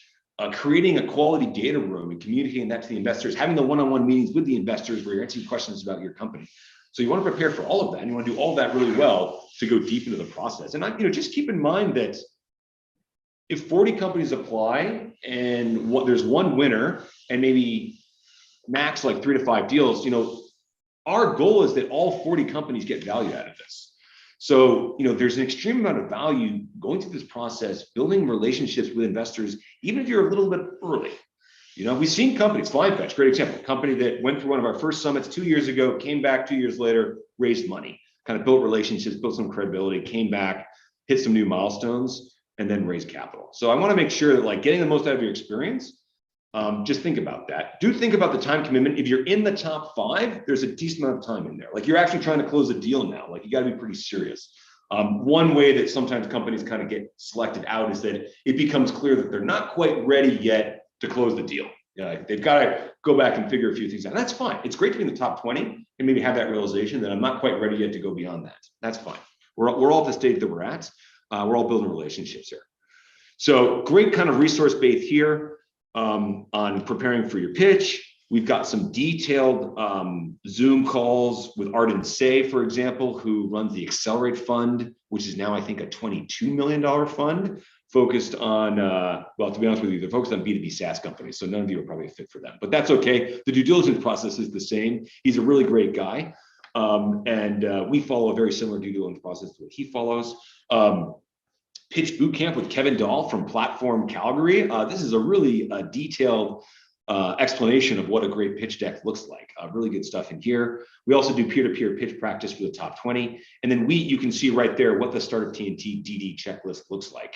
[SPEAKER 1] creating a quality data room and communicating that to the investors, having the one-on-one meetings with the investors where you're answering questions about your company. So you want to prepare for all of that, and you want to do all of that really well to go deep into the process. And just keep in mind that if 40 companies apply and there's one winner and maybe max like 3 to 5 deals, our goal is that all 40 companies get value out of this. So, there's an extreme amount of value going through this process, building relationships with investors, even if you're a little bit early. We've seen companies, Flying Fetch, great example, a company that went through one of our first summits 2 years ago, came back 2 years later, raised money, kind of built relationships, built some credibility, came back, hit some new milestones, and then raised capital. So I want to make sure that like getting the most out of your experience, just think about that. Do think about the time commitment. If you're in the top 5, there's a decent amount of time in there. Like you're actually trying to close a deal now. Like you got to be pretty serious. One way that sometimes companies kind of get selected out is that it becomes clear that they're not quite ready yet to close the deal. They've got to go back and figure a few things out. That's fine. It's great to be in the top 20 and maybe have that realization that I'm not quite ready yet to go beyond that. That's fine. We're all at the stage that we're at. We're all building relationships here. So great kind of resource base here on preparing for your pitch. We've got some detailed Zoom calls with Arden Say, for example, who runs the Accelerate Fund, which is now, I think, a $22 million fund focused on, well, to be honest with you, they're focused on B2B SaaS companies. So none of you are probably a fit for them, but that's okay. The due diligence process is the same. He's a really great guy. And we follow a very similar due diligence process to what he follows. Pitch Bootcamp with Kevin Dahl from Platform Calgary. This is a really detailed explanation of what a great pitch deck looks like. Really good stuff in here. We also do peer-to-peer pitch practice for the top 20. And then you can see right there what the Startup TNT DD checklist looks like.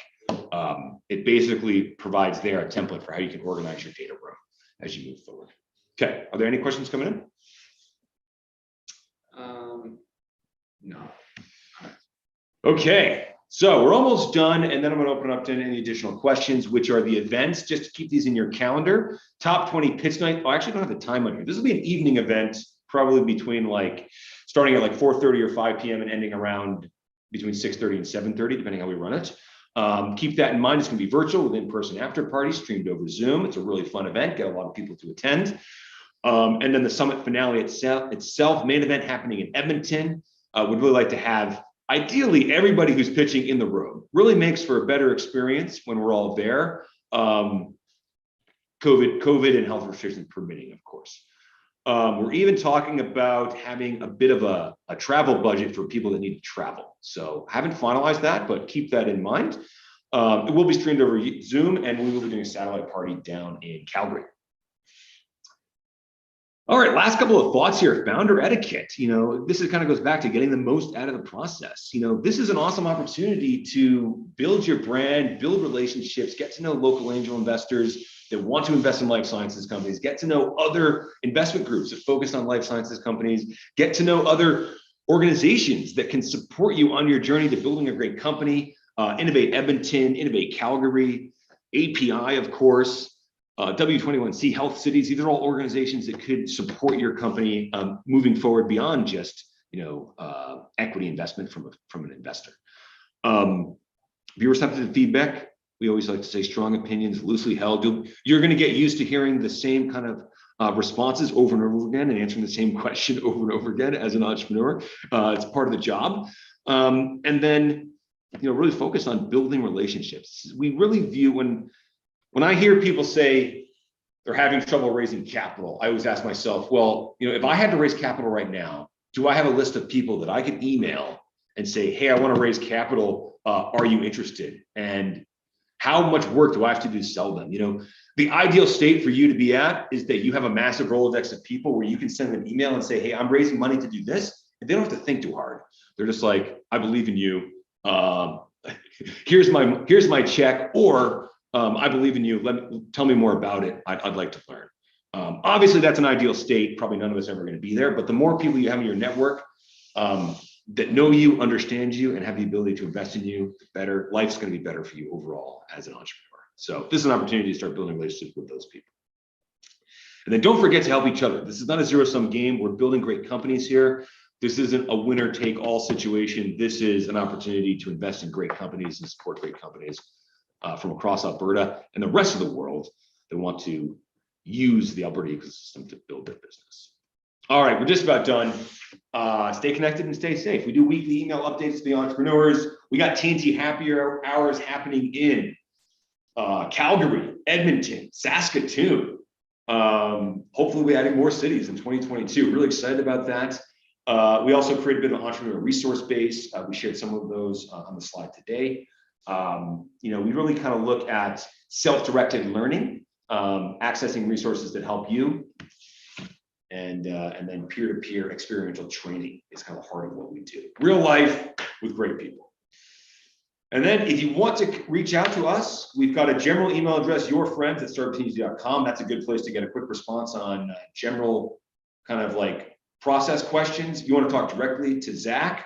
[SPEAKER 1] It basically provides there a template for how you can organize your data room as you move forward. Okay, are there any questions coming in?
[SPEAKER 9] No.
[SPEAKER 1] Okay. So we're almost done, and then I'm going to open up to any additional questions, which are the events, just to keep these in your calendar. Top 20 pitch night. Oh, I actually don't have the time on here. This will be an evening event, probably between starting at 4:30 or 5 p.m. and ending around between 6:30 and 7:30, depending how we run it. Keep that in mind. It's going to be virtual with in-person after party streamed over Zoom. It's a really fun event. Get a lot of people to attend. And then the summit finale itself, main event happening in Edmonton. Would really like to have ideally everybody who's pitching in the room. Really makes for a better experience when we're all there. COVID and health restrictions permitting, of course. We're even talking about having a bit of a travel budget for people that need to travel. So haven't finalized that, but keep that in mind. It will be streamed over Zoom, and we will be doing a satellite party down in Calgary. All right, last couple of thoughts here. Founder etiquette. This is kind of goes back to getting the most out of the process. This is an awesome opportunity to build your brand, build relationships, get to know local angel investors that want to invest in life sciences companies, get to know other investment groups that focus on life sciences companies, get to know other organizations that can support you on your journey to building a great company. Innovate Edmonton, Innovate Calgary, API, of course. W21C Health Cities, these are all organizations that could support your company moving forward beyond just equity investment from an investor. Be receptive to feedback. We always like to say strong opinions, loosely held. You're going to get used to hearing the same kind of responses over and over again and answering the same question over and over again as an entrepreneur. It's part of the job. And then really focus on building relationships. We really view when I hear people say they're having trouble raising capital, I always ask myself, well, if I had to raise capital right now, do I have a list of people that I could email and say, hey, I want to raise capital. Are you interested? And how much work do I have to do to sell them? The ideal state for you to be at is that you have a massive Rolodex of people where you can send them an email and say, hey, I'm raising money to do this. And they don't have to think too hard. They're just like, I believe in you. Here's my check, or I believe in you. Tell me more about it. I'd like to learn. Obviously, that's an ideal state. Probably none of us are ever going to be there. But the more people you have in your network that know you, understand you, and have the ability to invest in you, the better life's going to be better for you overall as an entrepreneur. So this is an opportunity to start building relationships with those people. And then don't forget to help each other. This is not a zero-sum game. We're building great companies here. This isn't a winner-take-all situation. This is an opportunity to invest in great companies and support great companies from across Alberta and the rest of the world that want to use the Alberta ecosystem to build their business. All right, we're just about done. Stay connected and stay safe. We do weekly email updates to the entrepreneurs. We got TNT Happy Hours happening in Calgary, Edmonton, Saskatoon. Hopefully we're adding more cities in 2022. Really excited about that. We also created a bit of an entrepreneur resource base. We shared some of those on the slide today. We really kind of look at self-directed learning, accessing resources that help you, and then peer-to-peer experiential training is kind of the heart of what we do. Real life with great people. And then if you want to reach out to us, we've got a general email address, yourfriends@startuptng.com. That's a good place to get a quick response on general kind of like process questions. If you want to talk directly to Zach,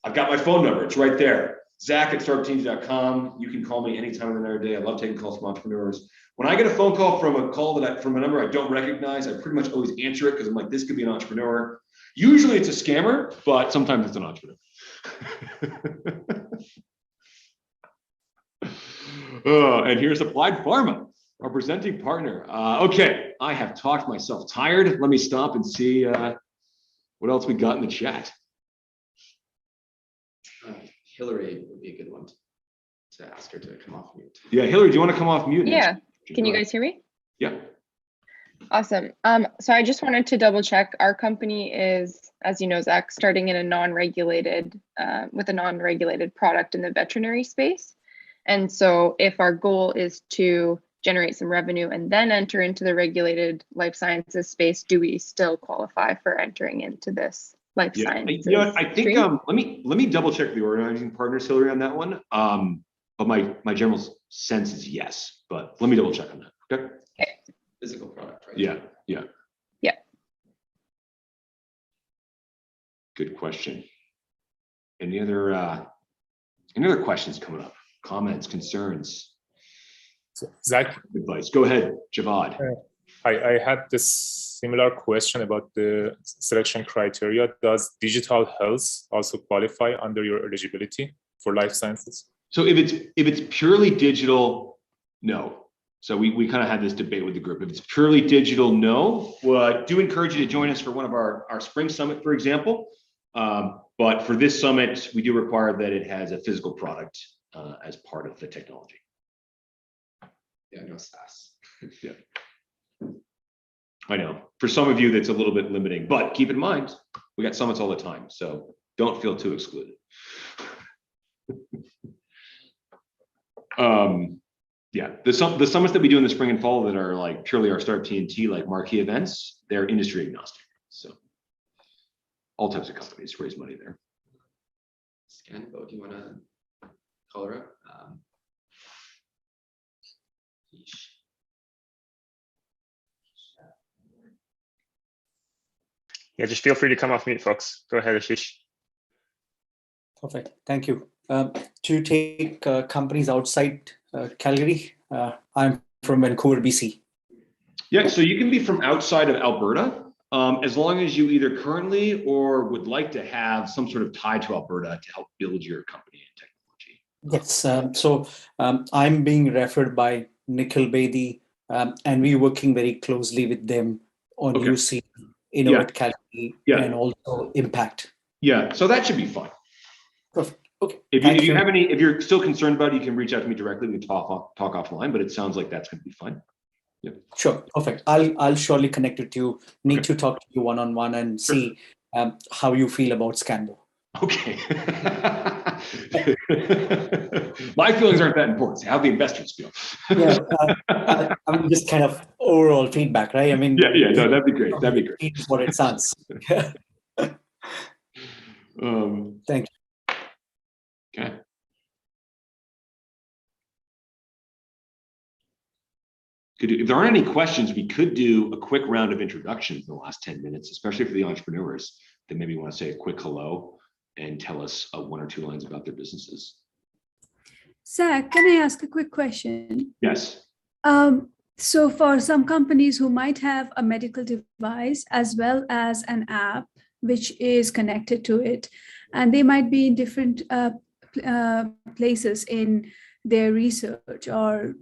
[SPEAKER 1] I've got my phone number. It's right there. Zach@startuptng.com. You can call me anytime of the night or day. I love taking calls from entrepreneurs. When I get a phone call from a number I don't recognize, I pretty much always answer it because I'm like, this could be an entrepreneur. Usually it's a scammer, but sometimes it's an entrepreneur. And here's Applied Pharma, our presenting partner. Okay, I have talked myself tired. Let me stop and see what else we got in the chat.
[SPEAKER 9] Hillary would be a good one to ask her to come off mute.
[SPEAKER 1] Yeah, Hillary, do you want to come off mute?
[SPEAKER 10] Yeah. Can you guys hear me?
[SPEAKER 1] Yeah.
[SPEAKER 10] Awesome. So I just wanted to double check. Our company is, as you know, Zach, starting in a non-regulated, with a non-regulated product in the veterinary space. And so if our goal is to generate some revenue and then enter into the regulated life sciences space, do we still qualify for entering into this life sciences?
[SPEAKER 1] I think let me double check the organizing partners, Hillary, on that one. But my general sense is yes, but let me double check on that. Okay.
[SPEAKER 9] Physical product, right?
[SPEAKER 1] Yeah. Good question. Any other questions coming up? Comments, concerns?
[SPEAKER 11] Zach,
[SPEAKER 1] advice. Go ahead, Javad.
[SPEAKER 11] I had this similar question about the selection criteria. Does digital health also qualify under your eligibility for life sciences?
[SPEAKER 1] So if it's purely digital, no. So we kind of had this debate with the group. If it's purely digital, no. Well, I do encourage you to join us for one of our spring summit, for example. But for this summit, we do require that it has a physical product as part of the technology.
[SPEAKER 9] Yeah, no SaaS.
[SPEAKER 1] Yeah. I know. For some of you, that's a little bit limiting, but keep in mind, we got summits all the time, so don't feel too excluded. Yeah, the summits that we do in the spring and fall that are like purely our Startup TNT, like marquee events, they're industry agnostic. So all types of companies raise money there.
[SPEAKER 9] Scanbo, do you want to color up?
[SPEAKER 12] Yeah, just feel free to come off mute, folks. Go ahead, Ashish.
[SPEAKER 13] Perfect. Thank you. To take companies outside Calgary, I'm from Vancouver, BC.
[SPEAKER 1] Yeah, so you can be from outside of Alberta, as long as you either currently or would like to have some sort of tie to Alberta to help build your company and technology.
[SPEAKER 13] Yes. I'm being referred by Nikhil Bedi, and we're working very closely with them on UC, Innovate Calgary, and also Impact.
[SPEAKER 1] Yeah, so that should be fine.
[SPEAKER 13] Perfect. Okay.
[SPEAKER 1] If you're still concerned about it, you can reach out to me directly. We can talk offline, but it sounds like that's going to be fine. Yeah.
[SPEAKER 13] Sure. Perfect. I'll surely connect with you. Need to talk to you one-on-one and see how you feel about Scanbo.
[SPEAKER 1] Okay. My feelings aren't that important. How the investors feel.
[SPEAKER 13] I mean, just kind of overall feedback, right? I mean,
[SPEAKER 1] yeah, no, that'd be great. That'd be great.
[SPEAKER 13] It's what it sounds. Thank you.
[SPEAKER 1] Okay. If there aren't any questions, we could do a quick round of introductions in the last 10 minutes, especially for the entrepreneurs that maybe want to say a quick hello and tell us 1 or 2 lines about their businesses.
[SPEAKER 14] Zach, can I ask a quick question?
[SPEAKER 1] Yes.
[SPEAKER 14] So for some companies who might have a medical device as well as an app which is connected to it, and they might be in different places in their research or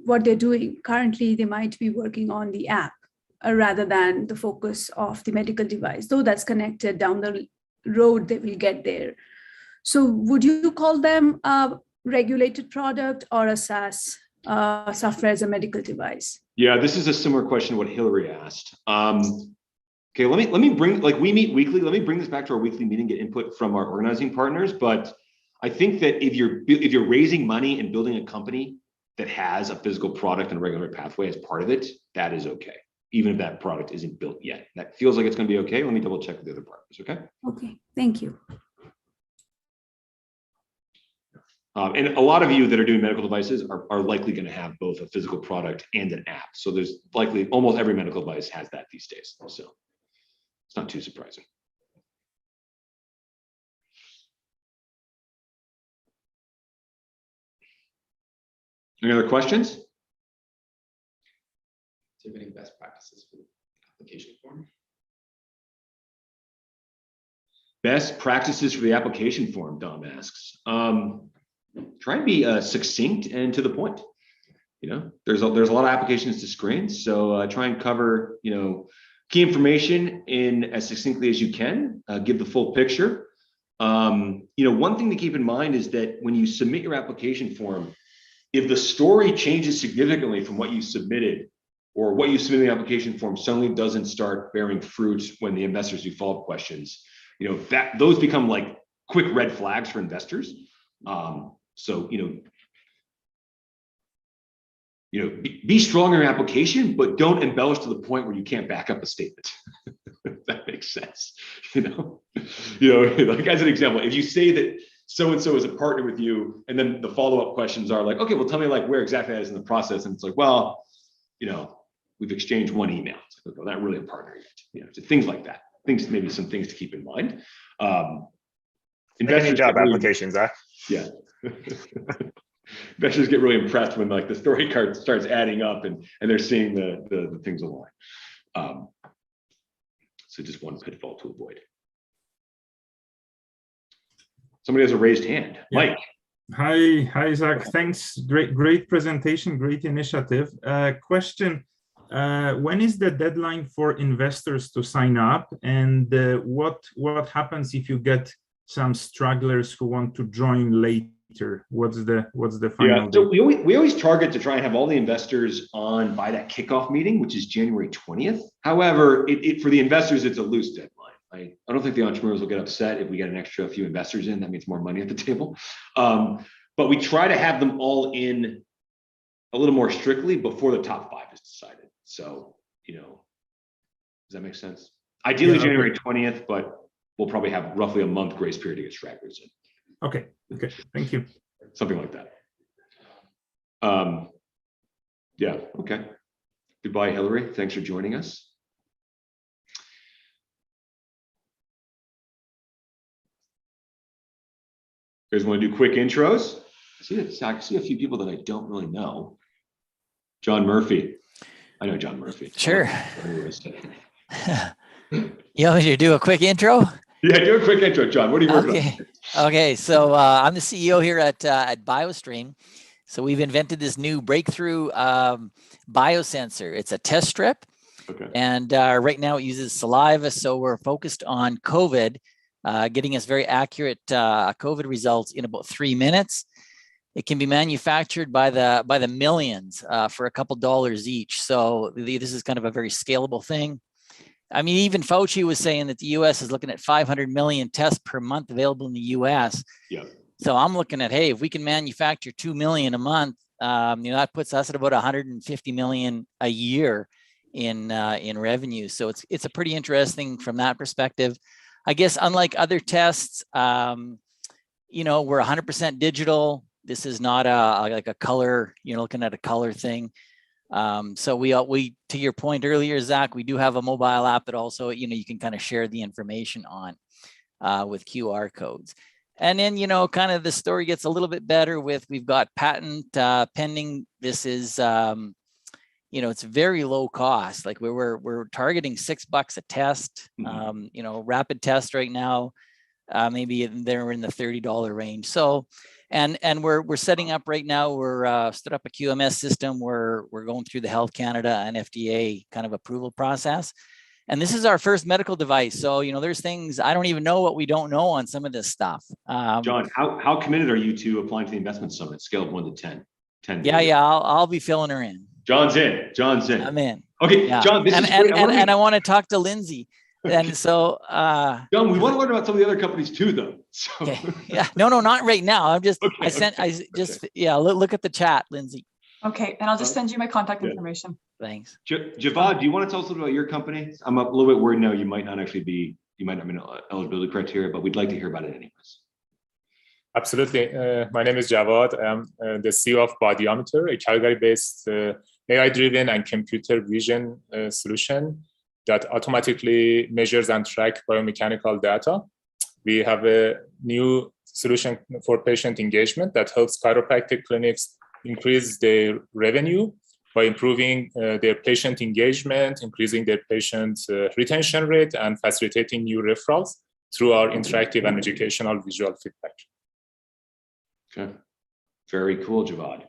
[SPEAKER 14] what they're doing. Currently, they might be working on the app rather than the focus of the medical device, though that's connected down the road, they will get there. So would you call them a regulated product or a SaaS, software as a medical device?
[SPEAKER 1] Yeah, this is a similar question to what Hillary asked. Okay, let me bring, like we meet weekly, let me bring this back to our weekly meeting, get input from our organizing partners. But I think that if you're raising money and building a company that has a physical product and a regulatory pathway as part of it, that is okay, even if that product isn't built yet. That feels like it's going to be okay. Let me double check with the other partners, okay?
[SPEAKER 14] Okay, thank you.
[SPEAKER 1] And a lot of you that are doing medical devices are likely going to have both a physical product and an app. So there's likely almost every medical device has that these days. So it's not too surprising. Any other questions?
[SPEAKER 9] Do you have any best practices for the application form?
[SPEAKER 1] Best practices for the application form, Dom asks. Try and be succinct and to the point. You know, there's a lot of applications to screen, so try and cover, you know, key information in as succinctly as you can. Give the full picture. You know, one thing to keep in mind is that when you submit your application form, if the story changes significantly from what you submitted, or what you submit in the application form suddenly doesn't start bearing fruit when the investors do follow-up questions, you know, those become like quick red flags for investors. So, you know, be strong in your application, but don't embellish to the point where you can't back up a statement. If that makes sense. You know, like as an example, if you say that so-and-so is a partner with you, and then the follow-up questions are like, okay, well, tell me like where exactly that is in the process. And it's like, well, you know, we've exchanged one email. It's like, okay, not really a partner yet. You know, so things like that. Maybe some things to keep in mind.
[SPEAKER 12] Investors job applications, Zach.
[SPEAKER 1] Yeah. Investors get really impressed when like the story card starts adding up and they're seeing the things align. So just one pitfall to avoid. Somebody has a raised hand.
[SPEAKER 15] Yeah.
[SPEAKER 1] Mike.
[SPEAKER 15] Hi, Zach. Thanks. Great presentation, great initiative. Question: when is the deadline for investors to sign up, and what happens if you get some stragglers who want to join later? What's the final
[SPEAKER 1] Yeah, so
[SPEAKER 15] date?
[SPEAKER 1] we always target to try and have all the investors on by that kickoff meeting, which is January 20th. However, for the investors, it's a loose deadline. I don't think the entrepreneurs will get upset if we get an extra few investors in. That means more money at the table. But we try to have them all in a little more strictly before the top 5 is decided. So, does that make sense? Ideally,
[SPEAKER 15] Yeah,
[SPEAKER 1] January 20th, but we'll probably have roughly a month grace period to get stragglers in.
[SPEAKER 15] Okay, thank you.
[SPEAKER 1] Something like that. Yeah, okay. Goodbye, Hillary. Thanks for joining us. You guys want to do quick intros? I see a few people that I don't really know. John Murphy. I know John Murphy.
[SPEAKER 16] Sure. You want me to do a quick intro?
[SPEAKER 1] Yeah, do a quic intro, John. What are you working on?
[SPEAKER 16] Okay, so I'm the CEO here at BioStream. So we've invented this new breakthrough biosensor. It's a test strip.
[SPEAKER 1] Okay.
[SPEAKER 16] And right now it uses saliva. So we're focused on COVID, getting us very accurate COVID results in about 3 minutes. It can be manufactured by the millions for a couple dollars each. So this is kind of a very scalable thing. I mean, even Fauci was saying that the U.S. is looking at 500 million tests per month available in the U.S.
[SPEAKER 1] Yeah.
[SPEAKER 16] So I'm looking at, hey, if we can manufacture 2 million a month, that puts us at about 150 million a year in revenue. So it's a pretty interesting from that perspective. I guess unlike other tests, we're 100% digital. This is not like a color, looking at a color thing. So we to your point earlier, Zach, we do have a mobile app that also, you can kind of share the information on with QR codes. And then, kind of the story gets a little bit better we've got patent pending. This is, it's very low cost. Like we're targeting $6 a test, rapid test right now, maybe they're in the $30 range. So, and we're setting up right now, we're stood up a QMS system. We're going through the Health Canada and FDA kind of approval process. And this is our first medical device. So, there's things, I don't even know what we don't know on some of this stuff.
[SPEAKER 1] John, how committed are you to applying to the investment summit, scale of 1 to 10? 10.
[SPEAKER 16] Yeah, I'll be filling her in.
[SPEAKER 1] John's in.
[SPEAKER 16] I'm in.
[SPEAKER 1] Okay,
[SPEAKER 16] yeah.
[SPEAKER 1] John, this is
[SPEAKER 16] great. And I want to talk to Lindsay. And so,
[SPEAKER 1] John, we want to learn about some of the other companies too, though. So.
[SPEAKER 16] Okay. Yeah, no, not right now. I'm just,
[SPEAKER 1] Okay,
[SPEAKER 16] look at the chat, Lindsay.
[SPEAKER 5] Okay, and I'll just send you my contact information.
[SPEAKER 16] Thanks.
[SPEAKER 1] Javad, do you want to tell us a little about your company? I'm a little bit worried now you might not meet eligibility criteria, but we'd like to hear about it anyways.
[SPEAKER 11] Absolutely. My name is Javad. I'm the CEO of Bodyometer, a Calgary-based AI-driven and computer vision solution that automatically measures and track biomechanical data. We have a new solution for patient engagement that helps chiropractic clinics increase their revenue by improving their patient engagement, increasing their patient retention rate, and facilitating new referrals through our interactive and educational visual feedback.
[SPEAKER 1] Okay, very cool, Javad.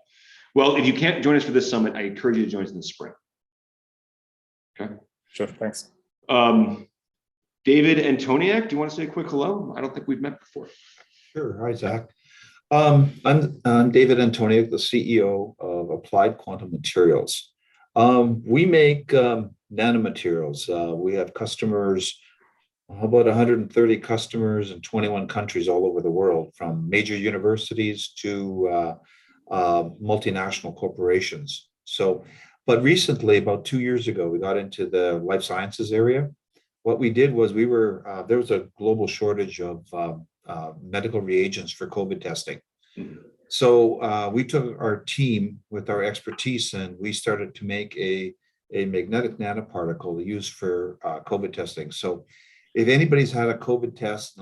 [SPEAKER 1] Well, if you can't join us for this summit, I encourage you to join us in the spring. Okay.
[SPEAKER 11] Sure, thanks.
[SPEAKER 1] David Antoniak, do you want to say a quick hello? I don't think we've met before.
[SPEAKER 17] Sure. Hi, Zach. I'm David Antoniak, the CEO of Applied Quantum Materials. We make nanomaterials. We have customers, about 130 customers in 21 countries all over the world, from major universities to multinational corporations. But recently, about 2 years ago, we got into the life sciences area. What we did was there was a global shortage of medical reagents for COVID testing. So we took our team with our expertise and we started to make a magnetic nanoparticle used for COVID testing. So if anybody's had a COVID test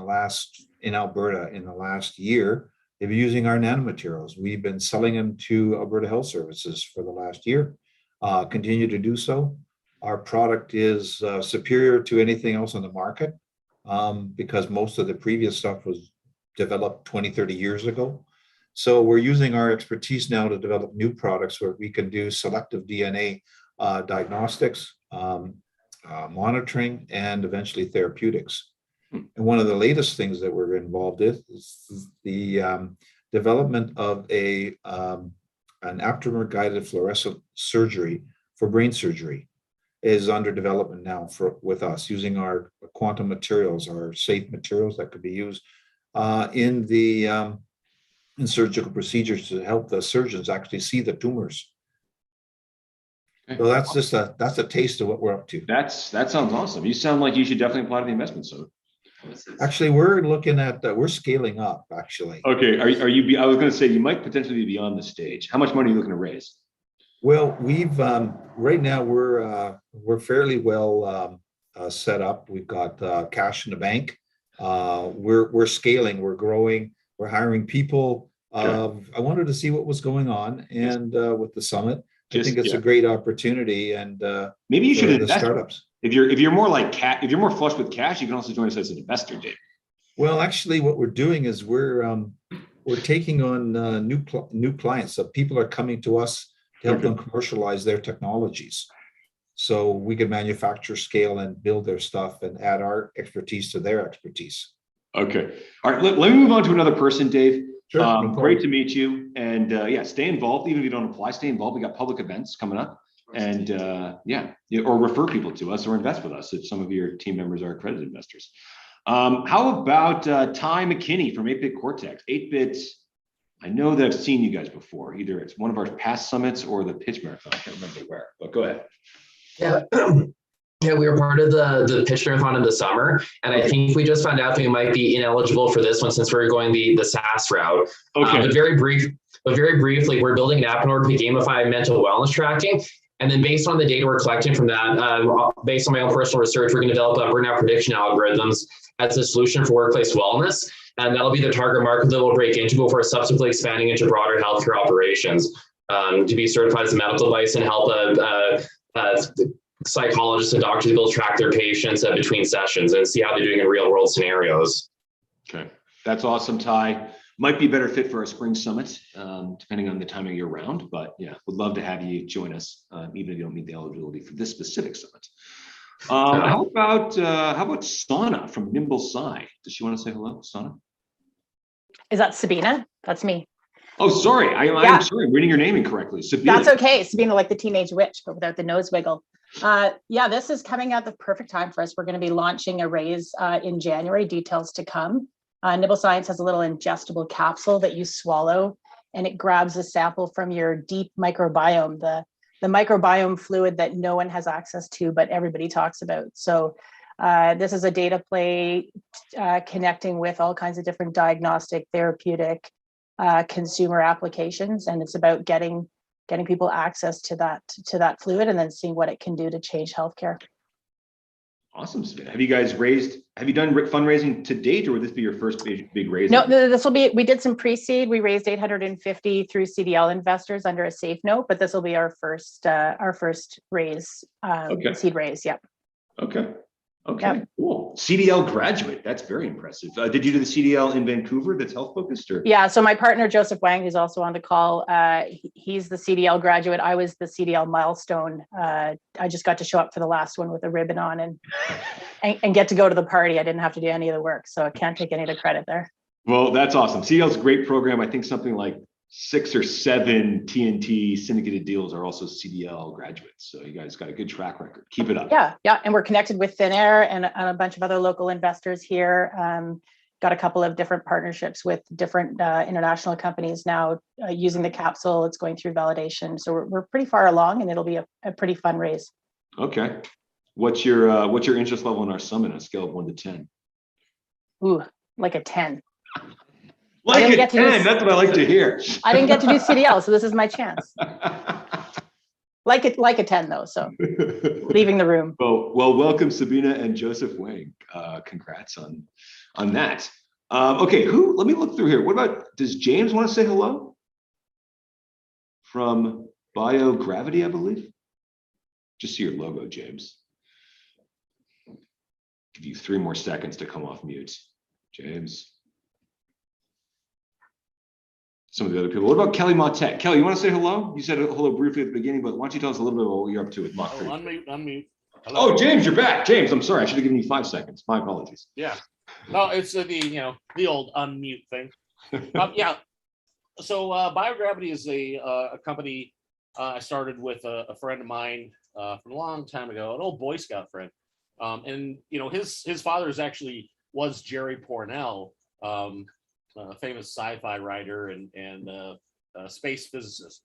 [SPEAKER 17] in Alberta in the last year, they've been using our nanomaterials. We've been selling them to Alberta Health Services for the last year, continue to do so. Our product is superior to anything else on the market because most of the previous stuff was developed 20, 30 years ago. So we're using our expertise now to develop new products where we can do selective DNA diagnostics, monitoring, and eventually therapeutics. And one of the latest things that we're involved with is the development of an aptamer-guided fluorescent surgery for brain surgery is under development now with us using our quantum materials, our safe materials that could be used in surgical procedures to help the surgeons actually see the tumors. So that's a taste of what we're up to.
[SPEAKER 1] That sounds awesome. You sound like you should definitely apply to the investment summit.
[SPEAKER 17] Actually, we're looking at we're scaling up. Actually.
[SPEAKER 1] Okay. Are you? I was going to say you might potentially be beyond the stage. How much money are you looking to raise?
[SPEAKER 17] Well, we've right now we're fairly well set up. We've got cash in the bank. We're scaling. We're growing. We're hiring people. I wanted to see what was going on, and with the summit. I think it's a great opportunity, and
[SPEAKER 1] maybe you should invest.
[SPEAKER 17] Startups.
[SPEAKER 1] If you're more like if you're more flush with cash, you can also join us as an investor, Dave.
[SPEAKER 17] Well, actually, what we're doing is we're taking on new clients. So people are coming to us to help them commercialize their technologies, so we can manufacture, scale, and build their stuff, and add our expertise to their expertise.
[SPEAKER 1] Okay. All right. Let me move on to another person, Dave.
[SPEAKER 17] Sure, no
[SPEAKER 1] great to meet you, and stay involved. Even if you don't apply, stay involved. We got public events coming up, and or refer people to us or invest with us if some of your team members are accredited investors. How about Ty McKinney from 8-Bit Cortex? 8-Bit, I know that I've seen you guys before. Either it's one of our past summits or the pitch marathon. I can't remember where, but go ahead.
[SPEAKER 18] Yeah. Yeah, we were part of the pitch marathon in the summer, and I think we just found out that we might be ineligible for this one since we're going the SaaS route.
[SPEAKER 1] Okay.
[SPEAKER 18] But very briefly, we're building an app in order to gamify mental wellness tracking. And then based on the data we're collecting from that, based on my own personal research, we're going to develop burnout prediction algorithms as a solution for workplace wellness. And that'll be the target market that we'll break into before subsequently expanding into broader healthcare operations to be certified as a medical device and help psychologists and doctors will track their patients between sessions and see how they're doing in real world scenarios.
[SPEAKER 1] Okay, that's awesome, Ty. Might be a better fit for our spring summit, depending on the time of your round. But yeah, would love to have you join us, even if you don't meet the eligibility for this specific summit. How about Sana from Nimble Sci? Does she want to say hello, Sana?
[SPEAKER 19] Is that Sabina? That's me.
[SPEAKER 1] Oh, sorry. I'm sorry. I'm reading your name incorrectly. Sabina.
[SPEAKER 19] That's okay. Sabina, like the teenage witch, but without the nose wiggle. This is coming at the perfect time for us. We're going to be launching a raise in January. Details to come. Nibble Science has a little ingestible capsule that you swallow, and it grabs a sample from your deep microbiome, the microbiome fluid that no one has access to, but everybody talks about. So this is a data play connecting with all kinds of different diagnostic, therapeutic, consumer applications, and it's about getting people access to that fluid and then seeing what it can do to change healthcare.
[SPEAKER 1] Awesome. Have you done fundraising to date, or would this be your first big raise?
[SPEAKER 19] No, this will be, we did some pre-seed. We raised 850 through CDL investors under a safe note, but this will be our first raise, seed raise. Yep.
[SPEAKER 1] Okay. Cool. CDL graduate. That's very impressive. Did you do the CDL in Vancouver that's health focused, or?
[SPEAKER 19] Yeah. So my partner, Joseph Wang, who's also on the call, he's the CDL graduate. I was the CDL milestone. I just got to show up for the last one with a ribbon on and get to go to the party. I didn't have to do any of the work, so I can't take any of the credit there.
[SPEAKER 1] Well, that's awesome. CDL is a great program. I think something like 6 or 7 TNT syndicated deals are also CDL graduates. So you guys got a good track record. Keep it up.
[SPEAKER 19] Yeah. And we're connected with Thin Air and a bunch of other local investors here. Got a couple of different partnerships with different international companies now using the capsule. It's going through validation. So we're pretty far along, and it'll be a pretty fun raise.
[SPEAKER 1] Okay. What's your interest level in our summit on a scale of 1 to 10?
[SPEAKER 19] Ooh, like a 10.
[SPEAKER 1] Like a 10, that's what I like to hear.
[SPEAKER 19] I didn't get to do CDL, so this is my chance. Like a 10 though, so leaving the room.
[SPEAKER 1] Well, welcome Sabina and Joseph Wang. Congrats on that. Okay, let me look through here. What about, does James want to say hello? From Biogravity, I believe. Just see your logo, James. Give you 3 more seconds to come off mute, James. Some of the other people. What about Kelly Montet? Kelly, you want to say hello? You said hello briefly at the beginning, but why don't you tell us a little bit about what you're up to with Mach 3?
[SPEAKER 20] Unmute. Hello.
[SPEAKER 1] Oh, James, you're back. James, I'm sorry. I should have given you 5 seconds. My apologies.
[SPEAKER 20] Yeah. No, it's the old unmute thing. Yeah. So Biogravity is a company I started with a friend of mine from a long time ago, an old Boy Scout friend. And his father was Jerry Pournelle, a famous sci-fi writer and space physicist.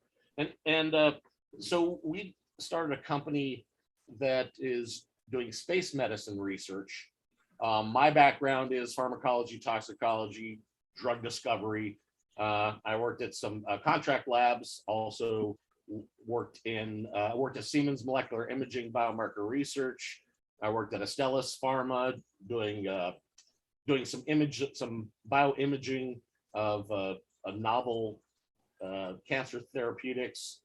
[SPEAKER 20] And so we started a company that is doing space medicine research. My background is pharmacology, toxicology, drug discovery. I worked at some contract labs, also worked at Siemens Molecular Imaging biomarker research. I worked at Astellas Pharma doing some bioimaging of a novel cancer therapeutics.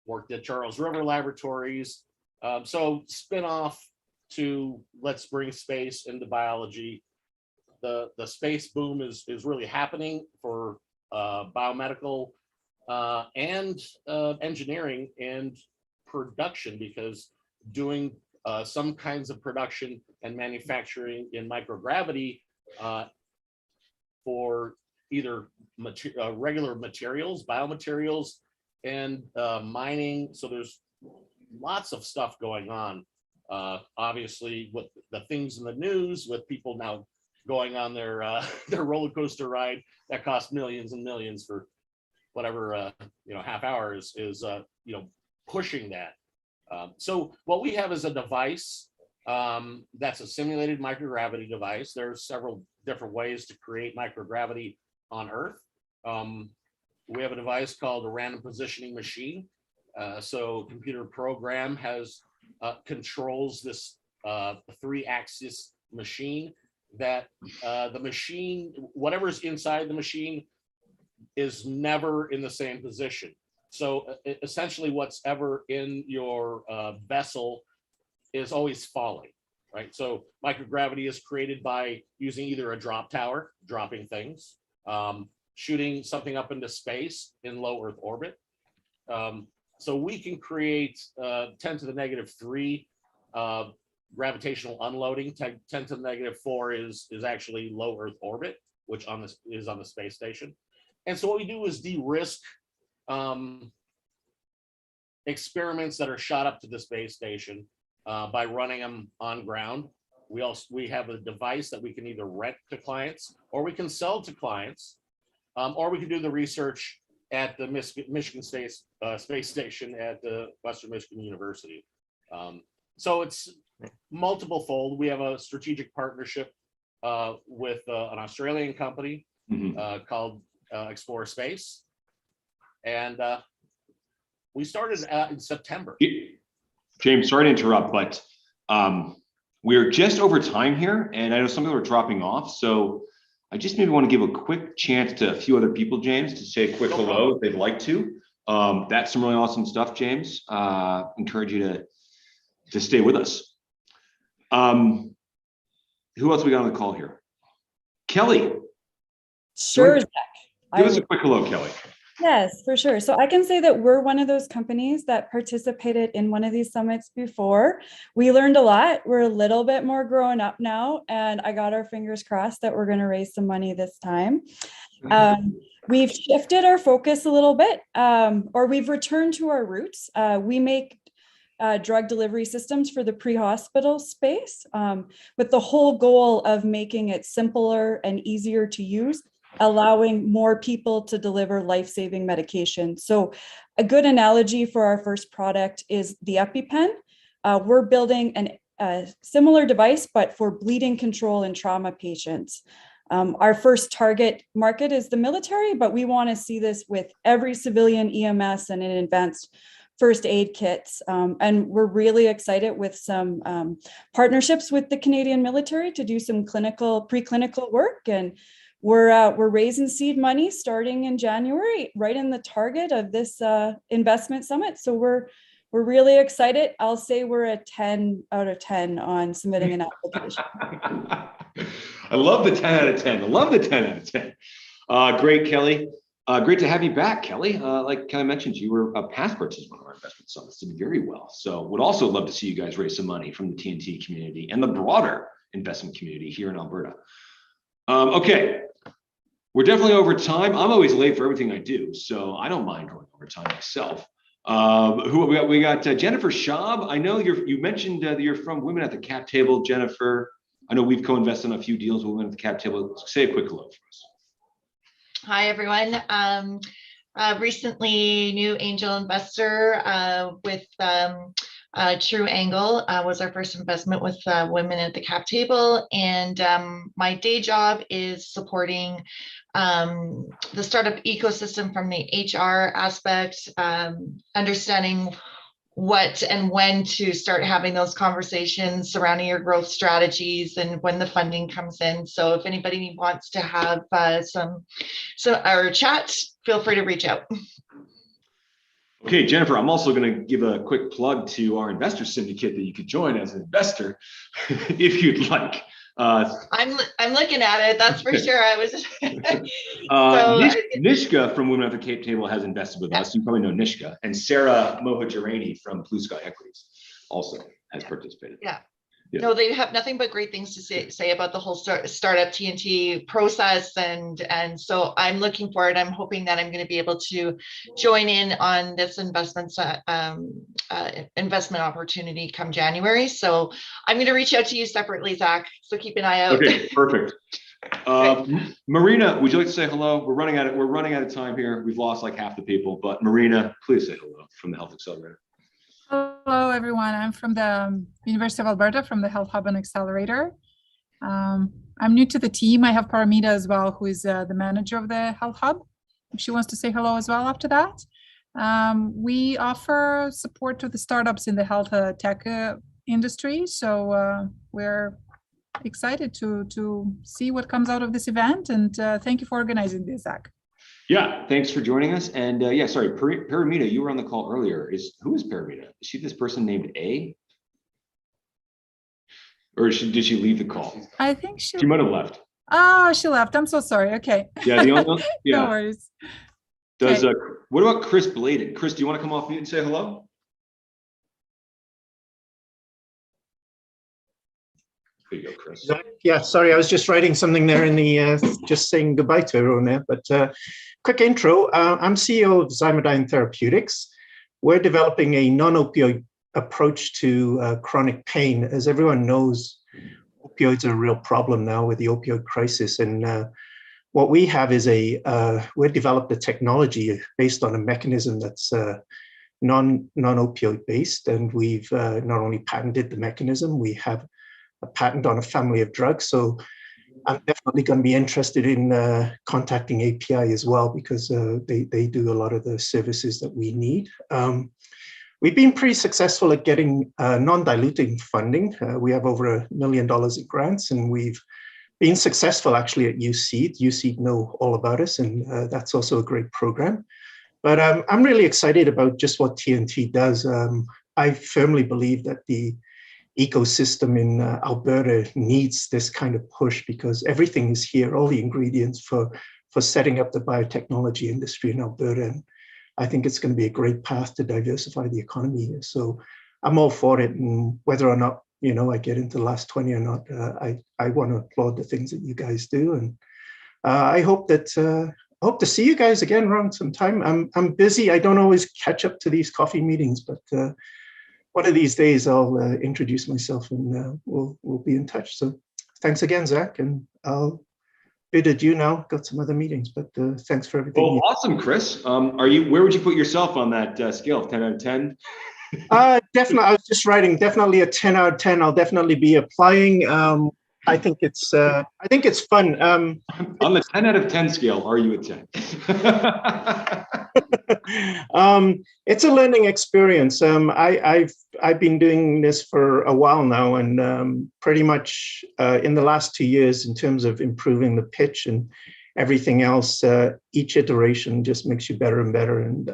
[SPEAKER 20] Worked at Charles River Laboratories. So spin-off to let's bring space into biology. The space boom is really happening for biomedical and engineering and production, because doing some kinds of production and manufacturing in microgravity for either regular materials, biomaterials, and mining. So there's lots of stuff going on. Obviously, with the things in the news, with people now going on their roller coaster ride that costs millions and millions for whatever half hours is pushing that. So what we have is a device that's a simulated microgravity device. There's several different ways to create microgravity on Earth. We have a device called a random positioning machine. So computer program controls this 3-axis machine that the machine, whatever's inside the machine, is never in the same position. So essentially what's ever in your vessel is always falling, right? So microgravity is created by using either a drop tower, dropping things, shooting something up into space in low Earth orbit. So we can create 10 to the negative 3 gravitational unloading. 10 to the negative 4 is actually low Earth orbit, which is on the space station. And so what we do is de-risk experiments that are shot up to the space station by running them on ground. We have a device that we can either rent to clients, or we can sell to clients, or we can do the research at the Michigan Space Station at the Western Michigan University. So it's multiple fold. We have a strategic partnership with an Australian company called Explore Space. And we started in September.
[SPEAKER 1] James, sorry to interrupt, but we're just over time here, and I know some people are dropping off. So I just maybe want to give a quick chance to a few other people, James, to say a quick hello if they'd like to. That's some really awesome stuff, James. Encourage you to stay with us. Who else we got on the call here? Kelly.
[SPEAKER 2] Sure, Zach.
[SPEAKER 1] Give us a quick hello, Kelly.
[SPEAKER 2] Yes, for sure. So I can say that we're one of those companies that participated in one of these summits before. We learned a lot. We're a little bit more grown up now, and I got our fingers crossed that we're going to raise some money this time. We've shifted our focus a little bit, or we've returned to our roots. We make drug delivery systems for the pre-hospital space with the whole goal of making it simpler and easier to use, allowing more people to deliver life-saving medication. So a good analogy for our first product is the EpiPen. We're building a similar device, but for bleeding control in trauma patients. Our first target market is the military, but we want to see this with every civilian EMS and in advanced first aid kits. And we're really excited with some partnerships with the Canadian military to do some preclinical work. And we're raising seed money starting in January, right in the target of this investment summit. So we're really excited. I'll say we're a 10 out of 10 on submitting an application.
[SPEAKER 1] I love the 10 out of 10. I love the 10 out of 10. Great, Kelly. Great to have you back, Kelly. Like Kelly mentioned, you were a past participant of our investment summits, did very well. So would also love to see you guys raise some money from the TNT community and the broader investment community here in Alberta. Okay, we're definitely over time. I'm always late for everything I do, so I don't mind going over time myself. Who we got? We got Jennifer Schaub. I know you mentioned that you're from Women at the Cap Table, Jennifer. I know we've co-invested on a few deals with Women at the Cap Table. Say a quick hello for us.
[SPEAKER 21] Hi, everyone. Recently new angel investor with True Angle was our first investment with Women at the Cap Table. And my day job is supporting the startup ecosystem from the HR aspect, understanding what and when to start having those conversations surrounding your growth strategies and when the funding comes in. So if anybody wants to have some or chat, feel free to reach out.
[SPEAKER 1] Okay, Jennifer, I'm also going to give a quick plug to our investor syndicate that you could join as an investor if you'd like.
[SPEAKER 21] I'm looking at it, that's for sure. I was
[SPEAKER 1] Nishka from Women at the Cape Table has invested with us. You probably know Nishka, and Sarah Mohajarani from Blue Sky Equities also has participated.
[SPEAKER 21] Yeah.
[SPEAKER 1] Yeah.
[SPEAKER 21] No, they have nothing but great things to say about the whole startup TNT process, and so I'm looking forward. I'm hoping that I'm going to be able to join in on this investment opportunity come January. So I'm going to reach out to you separately, Zach. So keep an eye out.
[SPEAKER 1] Okay, perfect. Marina, would you like to say hello? We're running out of time here. We've lost like half the people, but Marina, please say hello from the Health Accelerator.
[SPEAKER 22] Hello, everyone. I'm from the University of Alberta, from the Health Hub and Accelerator. I'm new to the team. I have Paramita as well, who is the manager of the Health Hub. If she wants to say hello as well after that. We offer support to the startups in the health tech industry. So we're excited to see what comes out of this event. And thank you for organizing this, Zach.
[SPEAKER 1] Yeah, thanks for joining us. And yeah, sorry, Paramita, you were on the call earlier. Who is Paramita? Is she this person named A? Or did she leave the call?
[SPEAKER 22] I think she
[SPEAKER 1] might have left.
[SPEAKER 22] Oh, she left. I'm so sorry. Okay.
[SPEAKER 1] Yeah, the only yeah.
[SPEAKER 22] No worries.
[SPEAKER 1] Does
[SPEAKER 22] Okay.
[SPEAKER 1] What about Chris Bladen? Chris, do you want to come off mute and say hello? There you go, Chris.
[SPEAKER 23] Yeah, sorry, I was just writing something there in the, just saying goodbye to everyone there, but quick intro. I'm CEO of Zymodyne Therapeutics. We're developing a non-opioid approach to chronic pain. As everyone knows, opioids are a real problem now with the opioid crisis. And what we have is we've developed a technology based on a mechanism that's non-opioid based. And we've not only patented the mechanism, we have a patent on a family of drugs. So I'm definitely going to be interested in contacting API as well, because they do a lot of the services that we need. We've been pretty successful at getting non-diluting funding. We have over $1 million in grants, and we've been successful actually at USEED. USEED know all about us, and that's also a great program. But I'm really excited about just what TNT does. I firmly believe that the ecosystem in Alberta needs this kind of push, because everything is here, all the ingredients for setting up the biotechnology industry in Alberta. And I think it's going to be a great path to diversify the economy here. So I'm all for it. And whether or not, I get into the last 20 or not, I want to applaud the things that you guys do. And I hope to see you guys again around some time. I'm busy. I don't always catch up to these coffee meetings, but one of these days I'll introduce myself, and we'll be in touch. So thanks again, Zach, and I'll bid adieu now. Got some other meetings, but thanks for everything.
[SPEAKER 1] Well, awesome, Chris. Where would you put yourself on that scale of 10 out of 10?
[SPEAKER 23] Definitely. I was just writing. Definitely a 10 out of 10. I'll definitely be applying. I think it's fun.
[SPEAKER 1] On the 10 out of 10 scale, are you a 10?
[SPEAKER 23] It's a learning experience. I've been doing this for a while now, and pretty much in the last 2 years, in terms of improving the pitch and everything else, each iteration just makes you better and better. And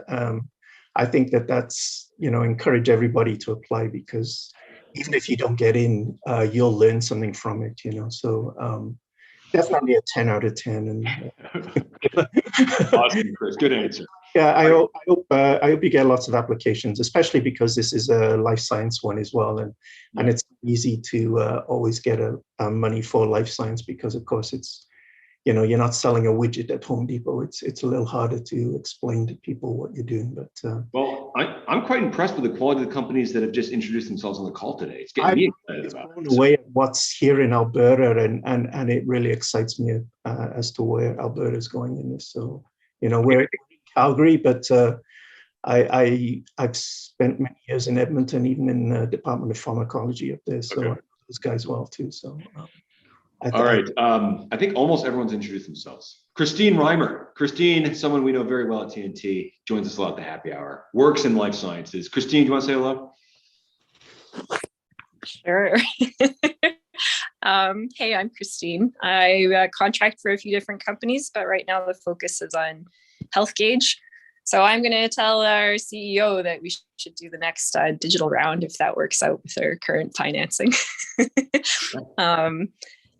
[SPEAKER 23] I think that's encourage everybody to apply, because even if you don't get in, you'll learn something from it. So definitely a 10 out of 10. And
[SPEAKER 1] awesome, Chris. Good answer.
[SPEAKER 23] Yeah, I hope you get lots of applications, especially because this is a life science one as well, and it's easy to always get a money for life science because, of course, it's, you're not selling a widget at Home Depot. It's a little harder to explain to people what you're doing. But
[SPEAKER 1] well, I'm quite impressed with the quality of the companies that have just introduced themselves on the call today. It's getting me excited about it.
[SPEAKER 23] Away at what's here in Alberta, and it really excites me as to where Alberta is going in this. So, we're in Calgary, but I've spent many years in Edmonton, even in the Department of Pharmacology up there. So I know those guys well too. So.
[SPEAKER 1] All right. I think almost everyone's introduced themselves. Christine Reimer. Christine, someone we know very well at TNT, joins us a lot at the happy hour, works in life sciences. Christine, do you want to say hello?
[SPEAKER 4] Sure. Hey, I'm Christine. I contract for a few different companies, but right now the focus is on HealthGauge. So I'm going to tell our CEO that we should do the next digital round if that works out with our current financing.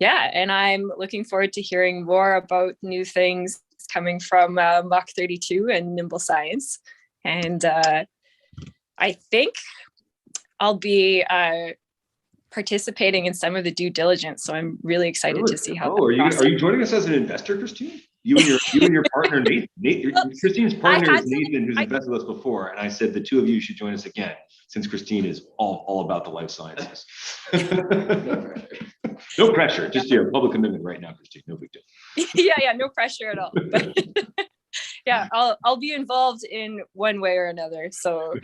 [SPEAKER 4] Yeah, and I'm looking forward to hearing more about new things coming from Mach 32 and Nimble Science. And I think I'll be participating in some of the due diligence. So I'm really excited to see how.
[SPEAKER 1] Are you joining us as an investor, Christine? You and your partner Nate. Christine's partner is Nathan, who's invested with us before, and I said the two of you should join us again, since Christine is all about the life sciences. No pressure, just your public commitment right now, Christine. No big deal.
[SPEAKER 4] Yeah, no pressure at all. But yeah, I'll be involved in one way or another. So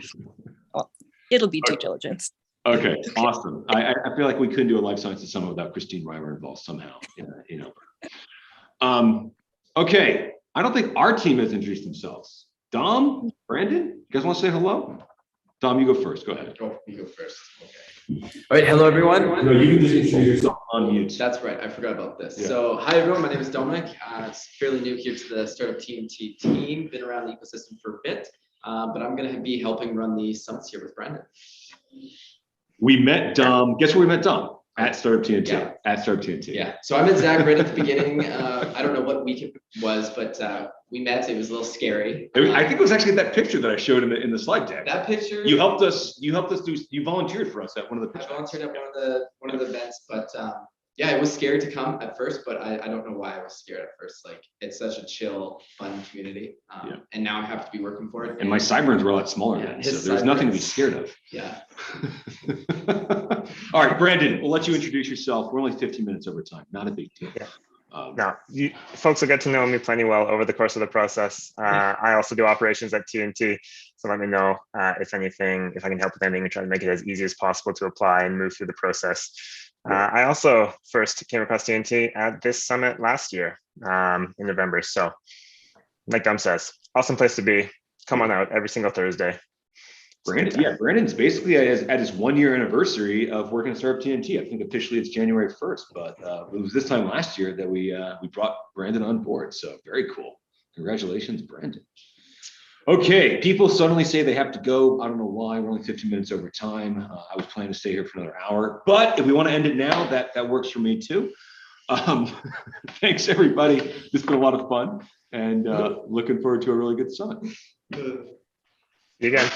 [SPEAKER 4] it'll be due diligence.
[SPEAKER 1] Okay, awesome. I feel like we couldn't do a life sciences summit without Christine Reimer involved somehow. Okay, I don't think our team has introduced themselves. Dom, Brandon, you guys want to say hello? Dom, you go first. Go ahead.
[SPEAKER 9] You go first. Okay. All right. Hello, everyone.
[SPEAKER 1] No, you can just introduce yourself on mute.
[SPEAKER 9] That's right. I forgot about this.
[SPEAKER 1] Yeah.
[SPEAKER 9] So, hi, everyone. My name is Dominic. It's fairly new here to the Startup TNT team. Been around the ecosystem for a bit, but I'm going to be helping run the summits here with Brandon.
[SPEAKER 1] We met Dom. Guess where we met Dom? At Startup TNT.
[SPEAKER 9] Yeah.
[SPEAKER 1] At Startup TNT.
[SPEAKER 9] Yeah. So I met Zach right at the beginning. I don't know what week it was, but we met. It was a little scary.
[SPEAKER 1] I think it was actually that picture that I showed in the slide deck.
[SPEAKER 9] That picture.
[SPEAKER 1] You helped us do. You volunteered for us at one of the pictures.
[SPEAKER 9] I volunteered at one of the events, but yeah, it was scary to come at first, but I don't know why I was scared at first. Like, it's such a chill, fun community, and now I have to be working for it.
[SPEAKER 1] And my sideburns were a lot smaller then, so there's nothing to be scared of.
[SPEAKER 9] Yeah.
[SPEAKER 1] All right, Brandon, we'll let you introduce yourself. We're only 15 minutes over time. Not a big deal.
[SPEAKER 12] Yeah. No, you folks will get to know me plenty well over the course of the process. I also do operations at TNT, so let me know if I can help with anything and try to make it as easy as possible to apply and move through the process. I also first came across TNT at this summit last year in November. So like Dom says, awesome place to be. Come on out every single Thursday.
[SPEAKER 1] Brandon's basically at his 1 year anniversary of working at Startup TNT. I think officially it's January 1st, but it was this time last year that we brought Brandon on board. So very cool. Congratulations, Brandon. Okay, people suddenly say they have to go. I don't know why. We're only 15 minutes over time. I was planning to stay here for another hour, but if we want to end it now, that works for me too. Thanks, everybody. This has been a lot of fun, and looking forward to a really good summit.
[SPEAKER 12] See you again.